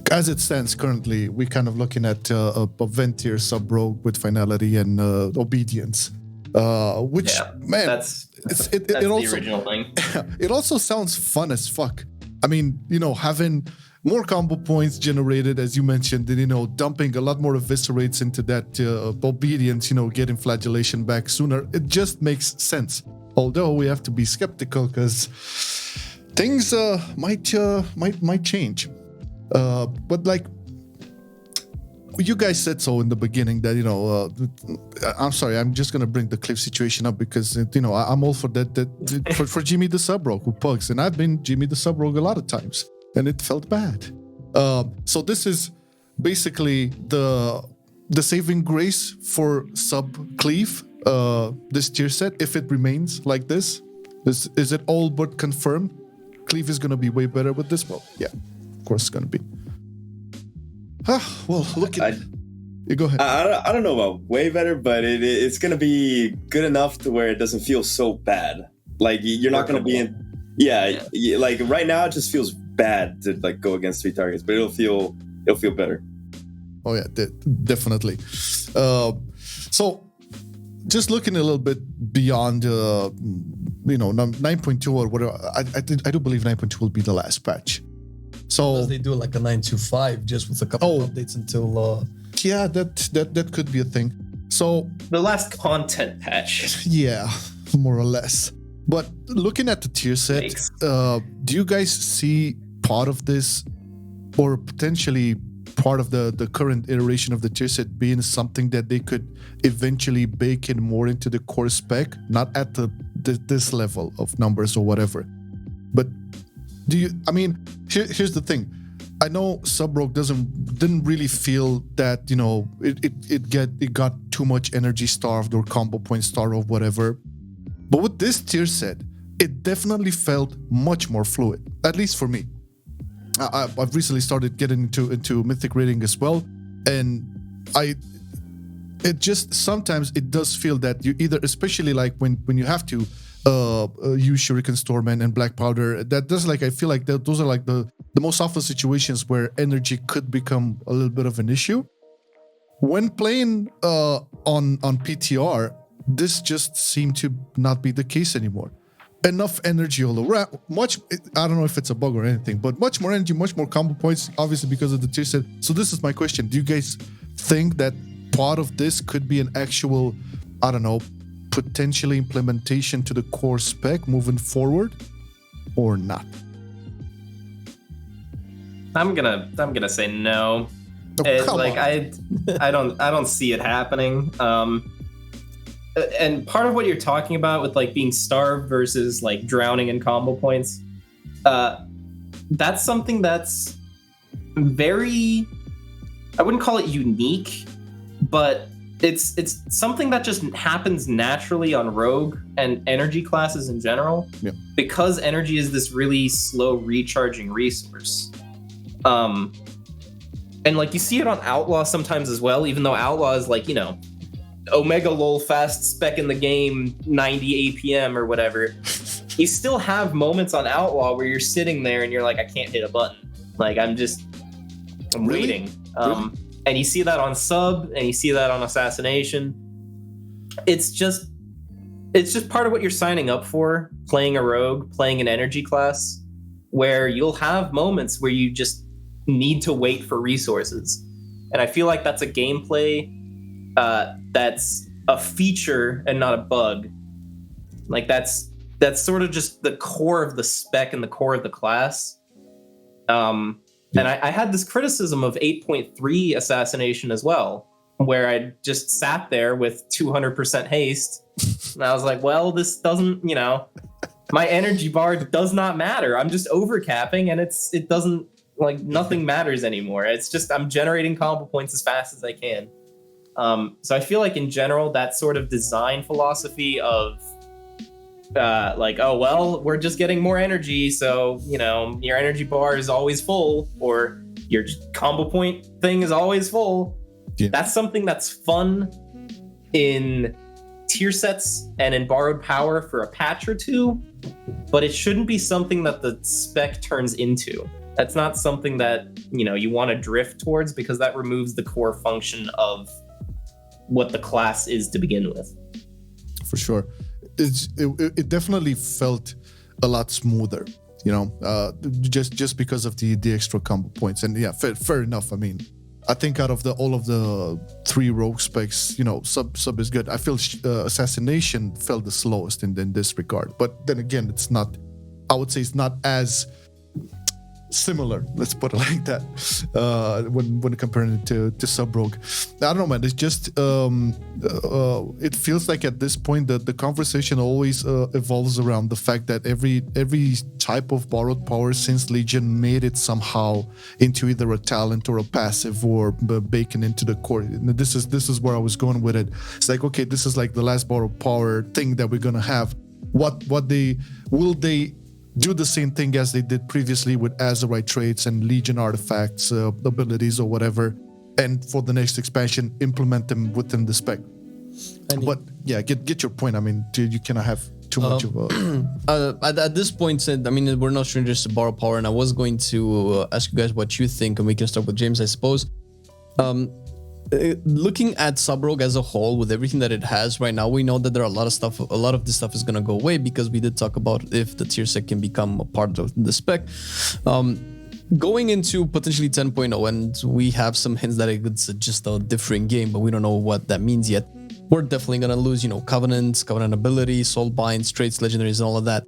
as it stands currently, we're kind of looking at a Venthyr sub-rogue with finality and obedience. Which, man, that's it the also, original thing. It also sounds fun as fuck. I mean, having more combo points generated, as you mentioned, and, dumping a lot more eviscerates into that obedience, getting flagellation back sooner. It just makes sense. Although we have to be skeptical because things might change. But like you guys said so in the beginning that I'm sorry, I'm just gonna bring the cleave situation up because I'm all for that for Jimmy the Sub-Rogue who pugs, and I've been Jimmy the Sub-Rogue a lot of times and it felt bad. So this is basically the saving grace for sub cleave, this tier set, if it remains like this. Is it all but confirmed? Cleave is gonna be way better with this? Well, yeah, of course it's gonna be. Well, look at you. Go ahead. I don't know about way better, but it's gonna be good enough to where it doesn't feel so bad. Like you're not gonna be in. Yeah, like right now it just feels bad to like go against 3 targets, but it'll feel better. Oh yeah, definitely. So just looking a little bit beyond 9.2 or whatever, I do believe 9.2 will be the last patch. So unless they do like a 9.25 just with a couple of updates until yeah, that could be a thing. So the last content patch. Yeah, more or less. But looking at the tier set, do you guys see part of this, or potentially part of the current iteration of the tier set being something that they could eventually bake in more into the core spec, not at this level of numbers or whatever? But here's the thing. I know Sub-Rogue didn't really feel that, it got too much energy starved or combo point starved or whatever. But with this tier set, it definitely felt much more fluid, at least for me. I've recently started getting into mythic rating as well, and it just sometimes it does feel that you either, especially like when you have to use Shuriken Storm and Black Powder, that does like I feel like those are like the most often situations where energy could become a little bit of an issue. When playing on PTR, this just seemed to not be the case anymore. Enough energy all around, I don't know if it's a bug or anything, but much more energy, much more combo points, obviously because of the tier set. So this is my question. Do you guys think that part of this could be an actual, I don't know, potentially implementation to the core spec moving forward or not? I'm gonna say no. Oh, I don't see it happening. And part of what you're talking about with like being starved versus like drowning in combo points, that's something that's very, I wouldn't call it unique, but it's something that just happens naturally on Rogue and energy classes in general, because energy is this really slow recharging resource. And like you see it on Outlaw sometimes as well, even though Outlaw is like, Omega lol fast spec in the game 90 APM or whatever. You still have moments on Outlaw where you're sitting there and you're like, I can't hit a button. Like I'm really? waiting. Really? And you see that on sub, and you see that on assassination. It's just part of what you're signing up for, playing a rogue, playing an energy class, where you'll have moments where you just need to wait for resources. And I feel like that's a gameplay that's a feature and not a bug. Like that's sort of just the core of the spec and the core of the class. And I had this criticism of 8.3 assassination as well, where I just sat there with 200% haste. And I was like, well, this doesn't, my energy bar does not matter. I'm just overcapping, and it doesn't, like, nothing matters anymore. It's just I'm generating combo points as fast as I can. So I feel like in general, that sort of design philosophy of like, oh, well, we're just getting more energy, so, your energy bar is always full, or your combo point thing is always full. Yeah. That's something that's fun in tier sets and in borrowed power for a patch or two, but it shouldn't be something that the spec turns into. That's not something that, you want to drift towards, because that removes the core function of what the class is to begin with. For sure. It definitely felt a lot smoother, just because of the extra combo points. And yeah, fair enough. I mean, I think out of all of the 3 rogue specs, sub is good. I feel assassination felt the slowest in this regard. But then again, I would say it's not as similar, let's put it like that, when comparing it to sub rogue. I don't know, man. It's just it feels like at this point that the conversation always evolves around the fact that every type of borrowed power since Legion made it somehow into either a talent or a passive, or baking into the core. This is where I was going with it. It's like, okay, this is like the last borrowed power thing that we're gonna have. Will they do the same thing as they did previously with Azerite traits and Legion artifacts, abilities or whatever, and for the next expansion implement them within the spec? But yeah, get your point. I mean, you cannot have too much of a... At this point, we're not strangers to borrow power, and I was going to ask you guys what you think, and we can start with James, I suppose. Looking at Sub Rogue as a whole, with everything that it has right now, we know that there are a lot of this stuff is going to go away, because we did talk about if the tier set can become a part of the spec. Going into potentially 10.0, and we have some hints that it's just a different game, but we don't know what that means yet. We're definitely going to lose, covenant ability, soul binds, traits, legendaries, and all of that.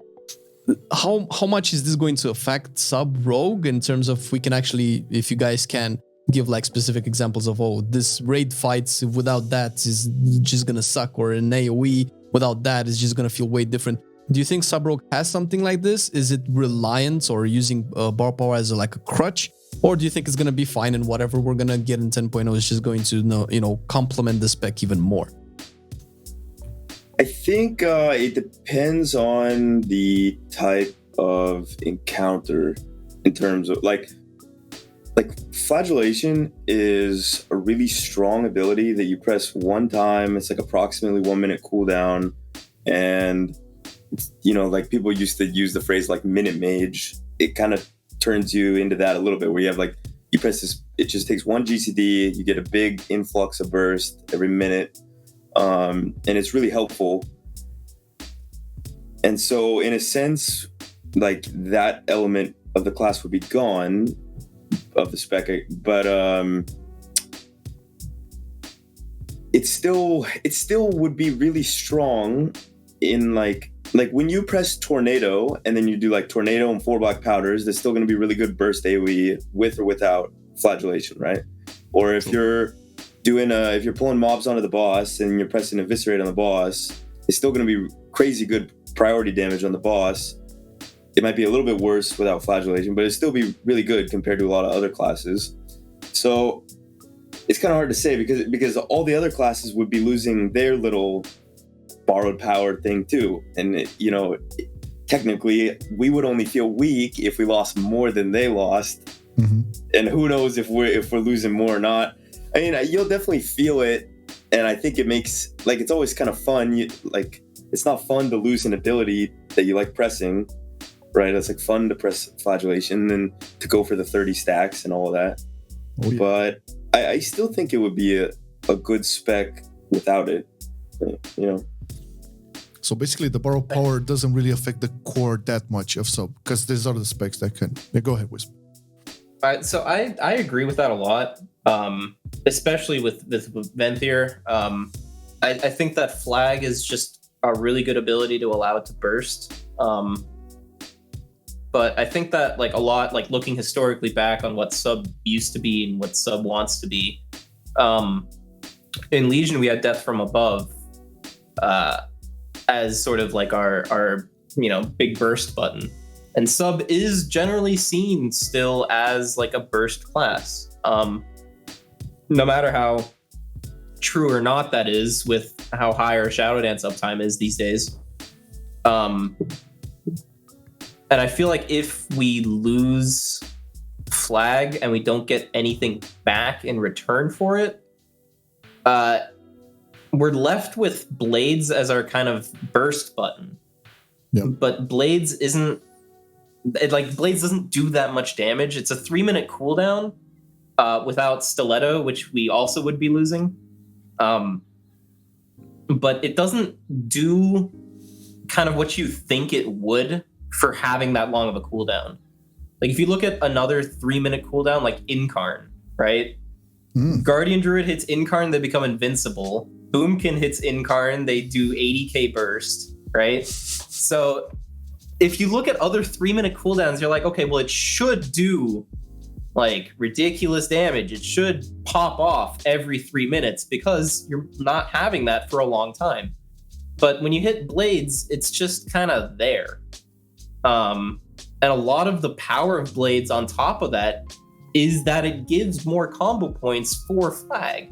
How much is this going to affect Sub Rogue in terms of if you guys can give like specific examples of, this raid fights without that is just gonna suck, or an AoE without that is just gonna feel way different. Do you think Sub Rogue has something like this? Is it reliant or using bar power as a crutch, or do you think it's gonna be fine, and whatever we're gonna get in 10.0 is just going to complement the spec even more? I think it depends on the type of encounter, in terms of like flagellation is a really strong ability that you press one time. It's like approximately 1 minute cooldown, and people used to use the phrase like minute mage. It kind of turns you into that a little bit, where you have you press this, it just takes 1 GCD, you get a big influx of burst every minute, and it's really helpful. And so in a sense, that element of the class would be gone, of the spec, but it still would be really strong in when you press tornado and then you do tornado and 4 black powders. There's still going to be really good burst AoE with or without flagellation, right? Or if you're if you're pulling mobs onto the boss and you're pressing eviscerate on the boss, it's still going to be crazy good priority damage on the boss. It might be a little bit worse without flagellation, but it'd still be really good compared to a lot of other classes. So it's kind of hard to say, because all the other classes would be losing their little borrowed power thing too. And technically we would only feel weak if we lost more than they lost. Mm-hmm. And who knows if we're losing more or not. I mean, you'll definitely feel it, and I think it makes it's always kind of fun. It's not fun to lose an ability that you like pressing. Right, it's fun to press flagellation and to go for the 30 stacks and all of that. Oh, yeah. But I still think it would be a good spec without it. You know. So basically, the borrow power doesn't really affect the core that much of sub, because there's other specs that can. Yeah, go ahead, Wisp. So I agree with that a lot, especially with Venthyr. I think that flag is just a really good ability to allow it to burst. But I think that like a lot, like looking historically back on what sub used to be and what sub wants to be, in Legion we had Death from Above as sort of like our big burst button, and sub is generally seen still as like a burst class. No matter how true or not that is with how high our Shadow Dance uptime is these days. And I feel like if we lose flag and we don't get anything back in return for it, we're left with Blades as our kind of burst button. Yep. But Blades Blades doesn't do that much damage. It's a 3-minute cooldown without Stiletto, which we also would be losing. But it doesn't do kind of what you think it would for having that long of a cooldown. Like if you look at another 3-minute cooldown, like Incarn, right? Guardian Druid hits Incarn, they become invincible. Boomkin hits Incarn, they do 80k burst, right? So if you look at other 3-minute cooldowns, you're like, okay, well, it should do like ridiculous damage. It should pop off every 3 minutes because you're not having that for a long time. But when you hit Blades, it's just kind of there. And a lot of the power of Blades on top of that is that it gives more combo points for flag.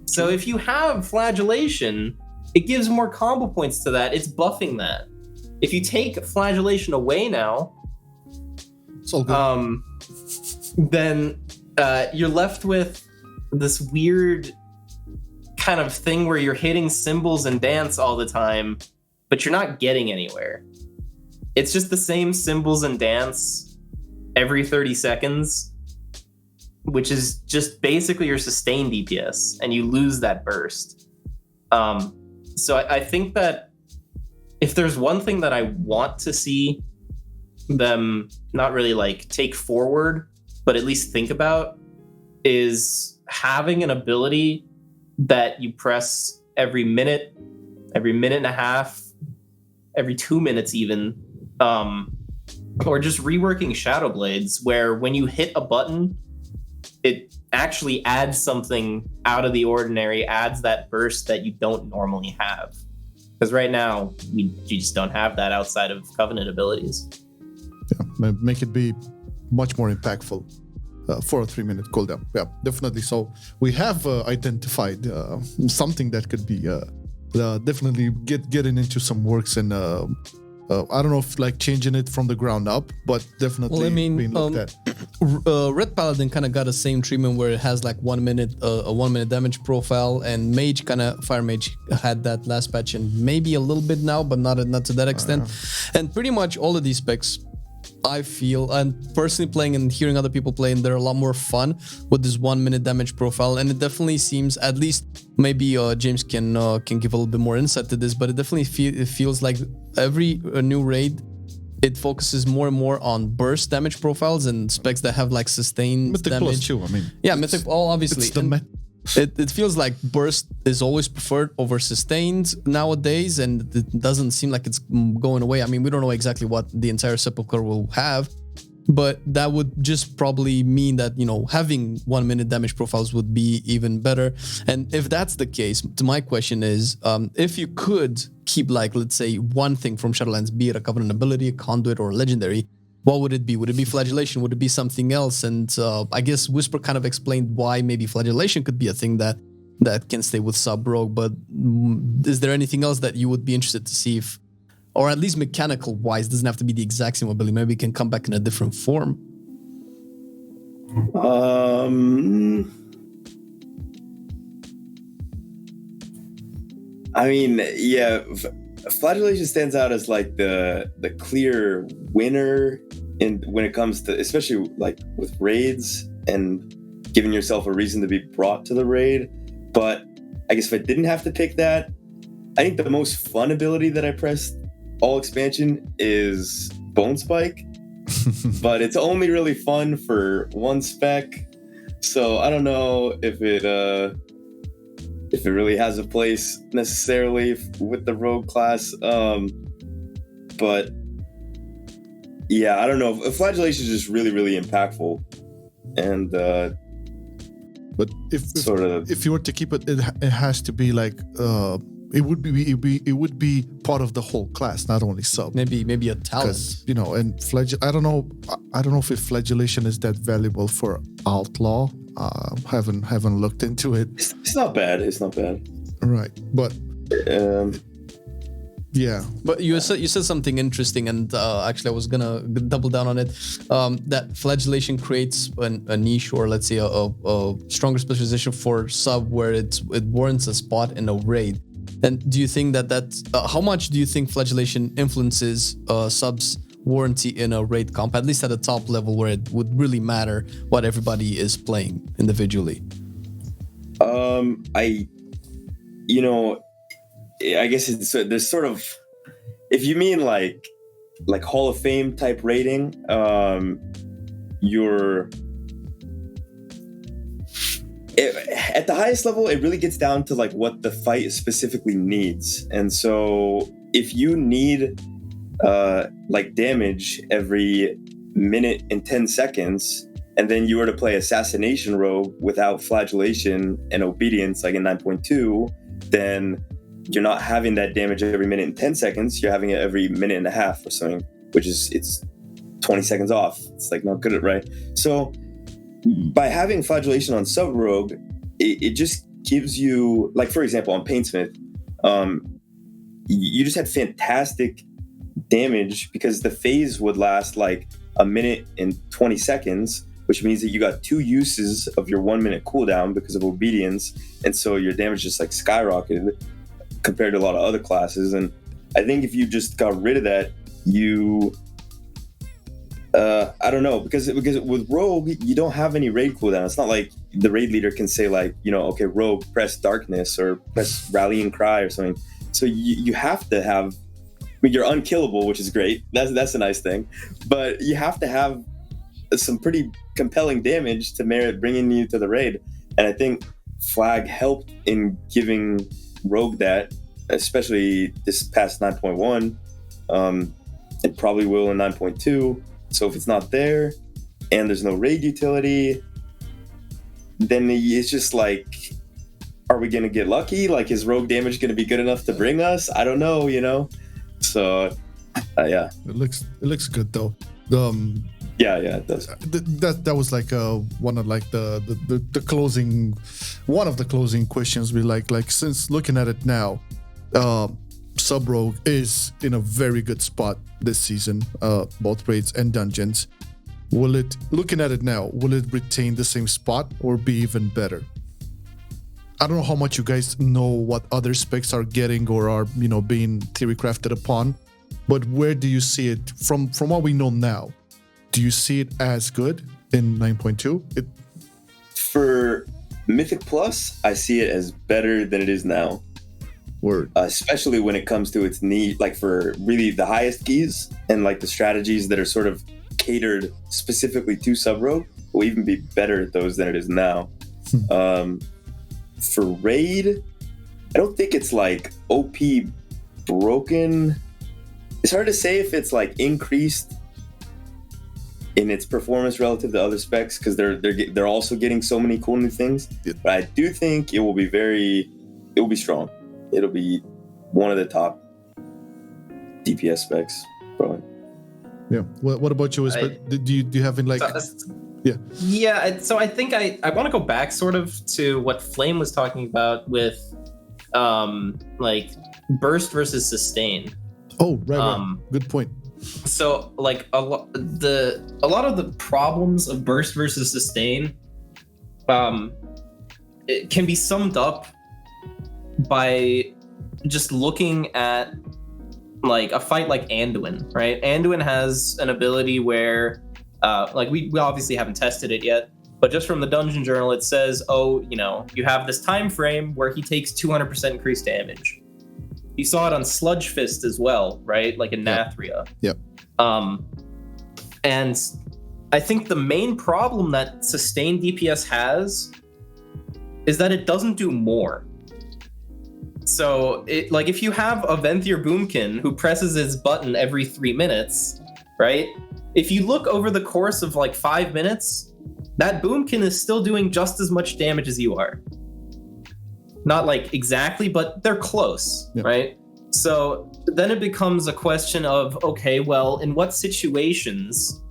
So if you have Flagellation, it gives more combo points to that. It's buffing that. If you take Flagellation away now, it's all good. Then you're left with this weird kind of thing where you're hitting symbols and dance all the time, but you're not getting anywhere. It's just the same symbols and dance every 30 seconds, which is just basically your sustained DPS, and you lose that burst. So I think that if there's one thing that I want to see them not really like take forward, but at least think about, is having an ability that you press every minute and a half, every 2 minutes even, or just reworking Shadow Blades, where when you hit a button, it actually adds something out of the ordinary, adds that burst that you don't normally have. Because right now, you just don't have that outside of Covenant abilities. Yeah, make it be much more impactful for a 3-minute cooldown. Yeah, definitely. So we have identified something that could be definitely getting into some works, and I don't know if like changing it from the ground up, but definitely being looked at. Red Paladin kind of got the same treatment where it has like 1 minute, a 1 minute damage profile, and Mage Fire Mage had that last patch, and maybe a little bit now, but not to that extent. And pretty much all of these specs, I feel, and personally playing and hearing other people playing, they're a lot more fun with this 1 minute damage profile, and it definitely seems, at least maybe James can give a little bit more insight to this, but it definitely feels like every new raid, it focuses more and more on burst damage profiles and specs that have like sustained Mythic damage. Plus too, I mean. Yeah, Mythic, obviously. It feels like burst is always preferred over sustained nowadays, and it doesn't seem like it's going away. I mean, we don't know exactly what the entire Sepulchre will have, but that would just probably mean that, having 1 minute damage profiles would be even better. And if that's the case, my question is, if you could keep, like, let's say, one thing from Shadowlands, be it a Covenant ability, a Conduit, or a Legendary, what would it be? Would it be Flagellation? Would it be something else? And I guess Whispyr kind of explained why maybe Flagellation could be a thing that can stay with Sub-Rogue, but is there anything else that you would be interested to see if, or at least mechanical wise, doesn't have to be the exact same ability, maybe it can come back in a different form? I mean, yeah, Flagellation stands out as like the clear winner when it comes to, especially like with raids, and giving yourself a reason to be brought to the raid. But I guess if I didn't have to pick that, I think the most fun ability that I pressed all expansion is Bone Spike. But it's only really fun for one spec. So I don't know if it really has a place necessarily with the rogue class. But yeah, I don't know. Flagellation is just really, really impactful. And but if you were to keep it, it has to be like it would be part of the whole class, not only sub. Maybe a talent. You know, and I don't know if flagellation is that valuable for outlaw. Haven't looked into it. It's not bad. It's not bad. Right, but yeah. But you said something interesting, and actually I was gonna double down on it. That flagellation creates a niche, or let's say a stronger specialization for sub, where it warrants a spot in a raid. And do you think that's how much do you think flagellation influences subs warranty in a raid comp, at least at the top level, where it would really matter what everybody is playing individually? I guess there's sort of, if you mean like Hall of Fame type rating, at the highest level, it really gets down to like what the fight specifically needs. And so if you need like damage every minute and 10 seconds, and then you were to play Assassination Rogue without Flagellation and Obedience like in 9.2, then you're not having that damage every minute and 10 seconds, you're having it every minute and a half or something, which is, it's 20 seconds off. It's like not good, right? So by having Flagellation on Sub Rogue, it just gives you, like for example on Paintsmith, you just had fantastic damage because the phase would last like a minute and 20 seconds, which means that you got 2 uses of your 1 minute cooldown because of Obedience, and so your damage just like skyrocketed compared to a lot of other classes. And I think if you just got rid of that, you I don't know, because with Rogue you don't have any raid cooldown. It's not like the raid leader can say like, okay, Rogue, press Darkness or press Rallying Cry or something. So you have to have, you're unkillable, which is great. That's a nice thing, but you have to have some pretty compelling damage to merit bringing you to the raid. And I think Flag helped in giving Rogue that, especially this past 9.1. It probably will in 9.2. So if it's not there and there's no raid utility, then it's just like, are we going to get lucky? Like, is Rogue damage going to be good enough to bring us? I don't know, So, yeah. It looks good though. Yeah, it does. That was like one of like the closing, one of the closing questions. We like since looking at it now, Sub Rogue is in a very good spot this season, both raids and dungeons. Looking at it now, will it retain the same spot or be even better? I don't know how much you guys know what other specs are getting or are being theory crafted upon, but where do you see it from what we know now? Do you see it as good in 9.2? For Mythic Plus, I see it as better than it is now. Word. Especially when it comes to its need, like for really the highest keys and like the strategies that are sort of catered specifically to Sub Rogue will even be better at those than it is now. For Raid, I don't think it's like OP broken. It's hard to say if it's like increased in its performance relative to other specs because they're also getting so many cool new things. Yeah. But I do think it will be strong. It'll be one of the top DPS specs, probably. Yeah. What about you? Do you have in like? Yeah. So I think I want to go back sort of to what Flame was talking about with, like burst versus sustain. Oh, right. Good point. So like a lot of the problems of burst versus sustain, it can be summed up by just looking at like a fight like Anduin, right? Anduin has an ability where like we obviously haven't tested it yet, But just from the dungeon journal, it says, you have this time frame where he takes 200% increased damage. You saw it on Sludge Fist as well, right? Like in Nathria. Yep. And I think the main problem that sustained DPS has is that it doesn't do more. So, if you have a Venthyr Boomkin who presses his button every 3 minutes, right? If you look over the course of 5 minutes, that Boomkin is still doing just as much damage as you are. Not exactly, but they're close, right? So then it becomes a question of, okay, well, in what situations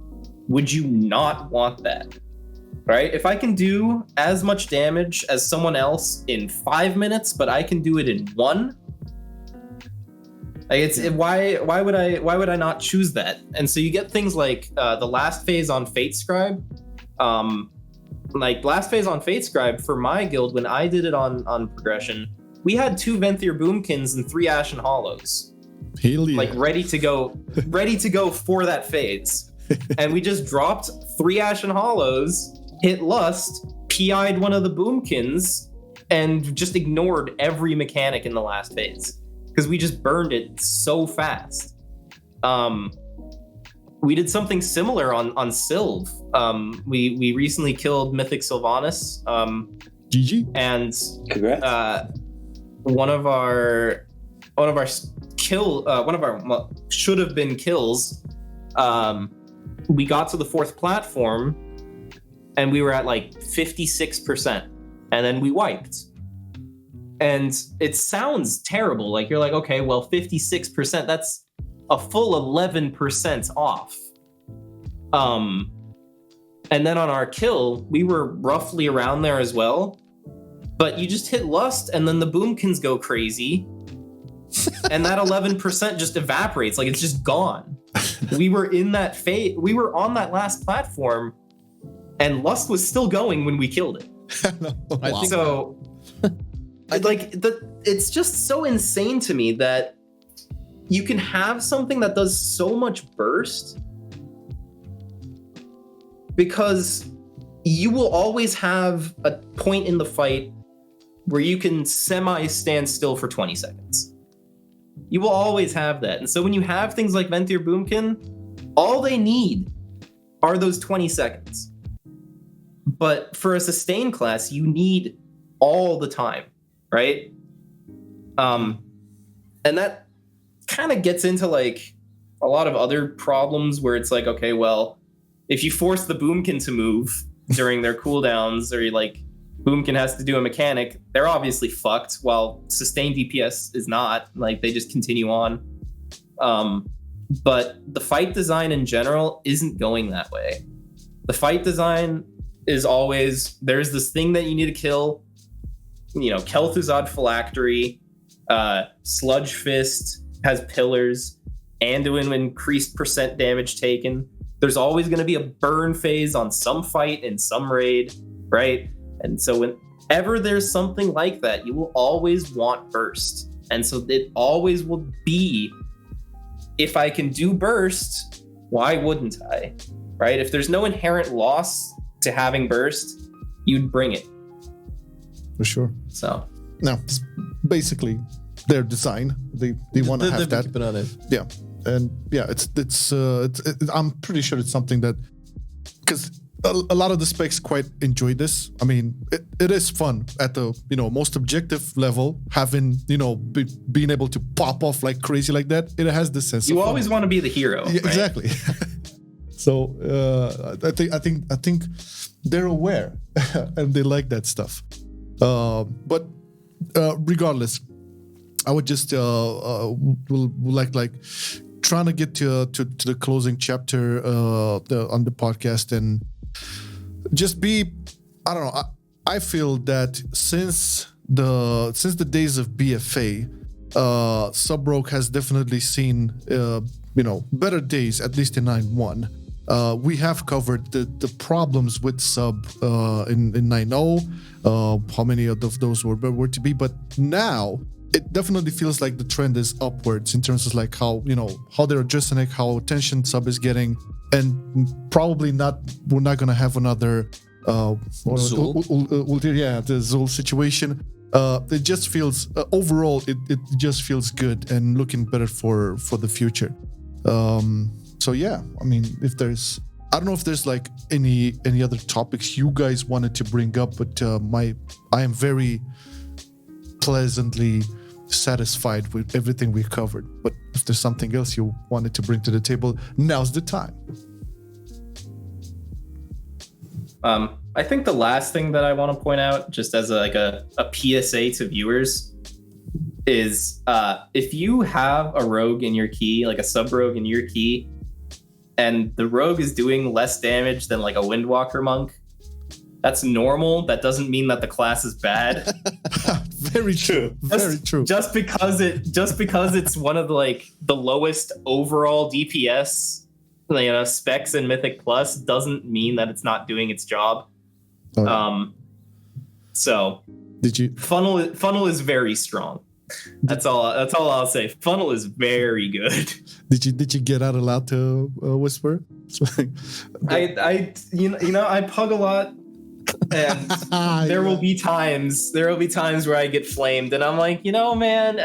would you not want that? Right? If I can do as much damage as someone else in 5 minutes, but I can do it in 1, why would I not choose that? And so you get things like the last phase on Fate Scribe. Last phase on Fate Scribe for my guild, when I did it on progression, we had 2 Venthyr Boomkins and 3 Ashen Hollows. Hell yeah. Ready to go for that phase. And we just dropped 3 Ashen Hollows, hit Lust, PI'd one of the Boomkins, and just ignored every mechanic in the last phase. Because we just burned it so fast. We did something similar on Sylv. We recently killed Mythic Sylvanas. GG. And Congrats. one of our should have been kills. We got to the 4th platform, and we were at 56%, and then we wiped. And it sounds terrible. You're like, okay, well, 56%, that's a full 11% off. And then on our kill, we were roughly around there as well. But you just hit Lust, and then the Boomkins go crazy. And that 11% just evaporates. It's just gone. We were in that phase. We were on that last platform, and Lust was still going when we killed it. I think so. It's just so insane to me that you can have something that does so much burst, because you will always have a point in the fight where you can semi-stand still for 20 seconds. You will always have that. And so when you have things like Venthyr Boomkin, all they need are those 20 seconds. But for a sustain class, you need all the time, right? And that kind of gets into a lot of other problems where it's okay, well, if you force the Boomkin to move during their cooldowns, or Boomkin has to do a mechanic, they're obviously fucked, while sustained DPS is not. They just continue on. But the fight design in general isn't going that way. The fight design is always, there's this thing that you need to kill, Kel'Thuzad Phylactery, Sludge Fist has pillars, Anduin increased percent damage taken. There's always going to be a burn phase on some fight in some raid, right? And so whenever there's something like that, you will always want burst. And so it always will be, if I can do burst, why wouldn't I? Right? If there's no inherent loss to having burst, you'd bring it. For sure. So now, it's basically their design. They want to have that. Keep it on it. Yeah, and yeah, it's I'm pretty sure it's something that, because a lot of the specs quite enjoy this. I mean, it is fun at the most objective level, having being able to pop off like crazy like that. It has this sense. You of always fun. want to be the hero. Yeah, right? exactly. So I think they're aware and they like that stuff. But regardless, I would just like trying to get to the closing chapter on the podcast, and just be, I don't know. I feel that since the days of BFA, Sub Rogue has definitely seen better days, at least in 9.1. We have covered the problems with Sub in 9.0, how many of those were to be, but now it definitely feels like the trend is upwards in terms of like how they're addressing it, how attention Sub is getting, and probably we're not gonna have another the Zul situation. It just feels overall it just feels good and looking better for the future. So yeah, I mean, I don't know if there's like any other topics you guys wanted to bring up, but I am very pleasantly satisfied with everything we covered. But if there's something else you wanted to bring to the table, now's the time. I think the last thing that I want to point out, just as a PSA to viewers, is if you have a rogue in your key, like a sub rogue in your key, and the rogue is doing less damage than like a Windwalker monk, that's normal. That doesn't mean that the class is bad. Very true. Very true. Just because it's one of the lowest overall DPS, specs in Mythic Plus, doesn't mean that it's not doing its job. So did you funnel is very strong. That's all I'll say. Funnel is very good. Did you get out aloud to Whispyr? I pug a lot, and there will be times where I get flamed, and I'm like, man,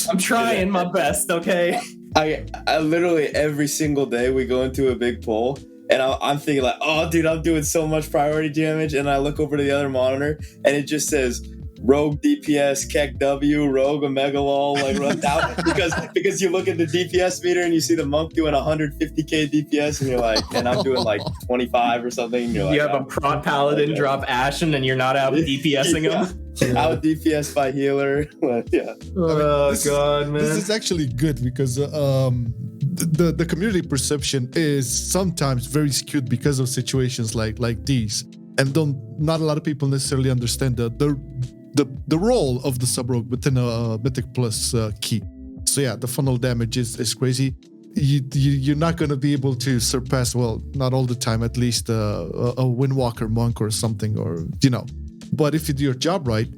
I'm trying my best, okay? I literally every single day we go into a big poll, and I'm thinking like, oh, dude, I'm doing so much priority damage, and I look over to the other monitor, and it just says Rogue DPS, Keck W, Rogue Omega Lol, like run out because you look at the DPS meter and you see the monk doing 150k DPS, and you're like, and I'm doing like 25 or something. And you're like, you have a prod paladin drop Ashen, and you're not out DPSing him. Out DPS by healer. Yeah. Oh God, man. This is actually good because the community perception is sometimes very skewed because of situations like these, and not a lot of people necessarily understand the role of the sub-rogue within a Mythic Plus key. So yeah, the funnel damage is crazy. You're not going to be able to surpass, well, not all the time, at least a Windwalker monk or something, or But if you do your job right,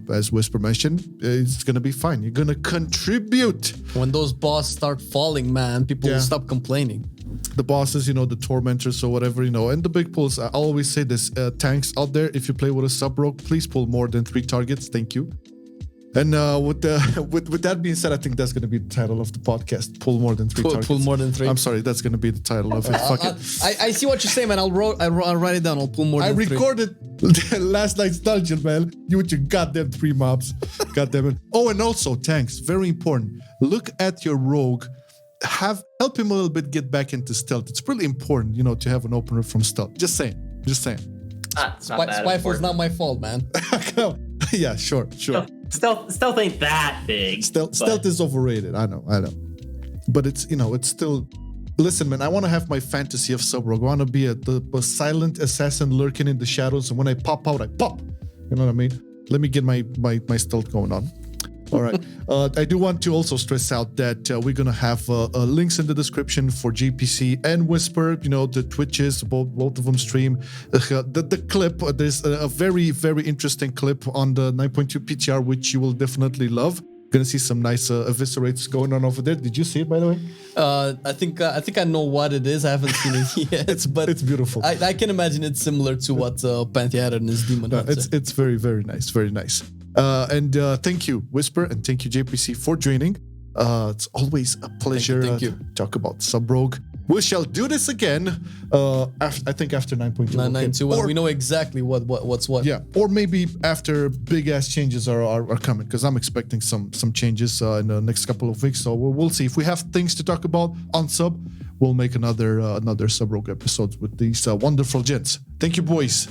as Whispyr mentioned, it's going to be fine. You're going to contribute. When those bosses start falling, man, people will stop complaining. The bosses, the tormentors or whatever, and the big pulls. I always say this, tanks out there, if you play with a sub-rogue, please pull more than 3 targets. Thank you. And with that being said, I think that's going to be the title of the podcast. Pull more than 3 targets. Pull more than 3. I'm sorry, that's going to be the title of it. Fuck it. I see what you're saying, man. I'll write it down. I'll pull more than 3. I recorded last night's dungeon, man. You with your goddamn 3 mobs. Goddamn it. Oh, and also, tanks, very important. Look at your rogue. Help him a little bit get back into stealth. It's really important, to have an opener from stealth. Just saying. Spyfall's not my fault, man. Yeah, sure. Stealth ain't that big. Stealth is overrated. I know. But it's it's still. Listen, man. I want to have my fantasy of sub-rogue. I want to be a silent assassin lurking in the shadows, and when I pop out, I pop. You know what I mean? Let me get my stealth going on. All right. I do want to also stress out that we're going to have links in the description for JPC and Whispyr, the Twitches, both of them stream. The clip, there's a very, very interesting clip on the 9.2 PTR, which you will definitely love. Gonna see some nice eviscerates going on over there. Did you see it, by the way? I think I know what it is. I haven't seen it yet. It's beautiful. I can imagine it's similar to what Pantheon had in his Demon Hunter. It's very, very nice. Very nice. And thank you, Whispyr, and thank you, JPC, for joining. It's always a pleasure to talk about sub-rogue. We shall do this again. I think after 9.2. 9.2, when we know exactly what's what. Yeah, or maybe after big ass changes are coming, because I'm expecting some changes in the next couple of weeks. So we'll see if we have things to talk about on sub. We'll make another sub-rogue episode with these wonderful gents. Thank you, boys,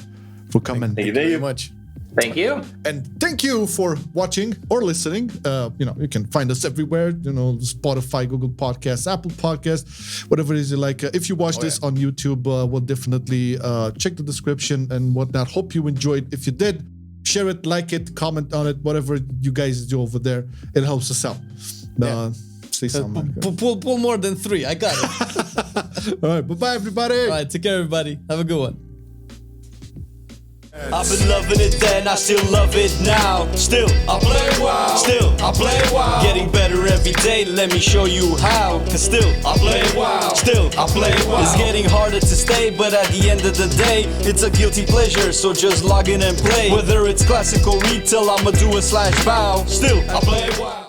for coming. Thank you very much. Thank you. And thank you for watching or listening. You can find us everywhere, Spotify, Google Podcasts, Apple Podcasts, whatever it is you like. If you watch this on YouTube, we'll definitely check the description and whatnot. Hope you enjoyed. If you did, share it, like it, comment on it, whatever you guys do over there. It helps us out. Say something. Pull more than 3. I got it. All right. Bye-bye, everybody. All right. Take care, everybody. Have a good one. I've been loving it then, I still love it now. Still, I play WoW. Still, I play WoW. Getting better every day, let me show you how. Cause still, I play WoW. Still, I play WoW. It's getting harder to stay, but at the end of the day, it's a guilty pleasure, so just log in and play. Whether it's classic or retail, I'ma do a /bow. Still, I play WoW.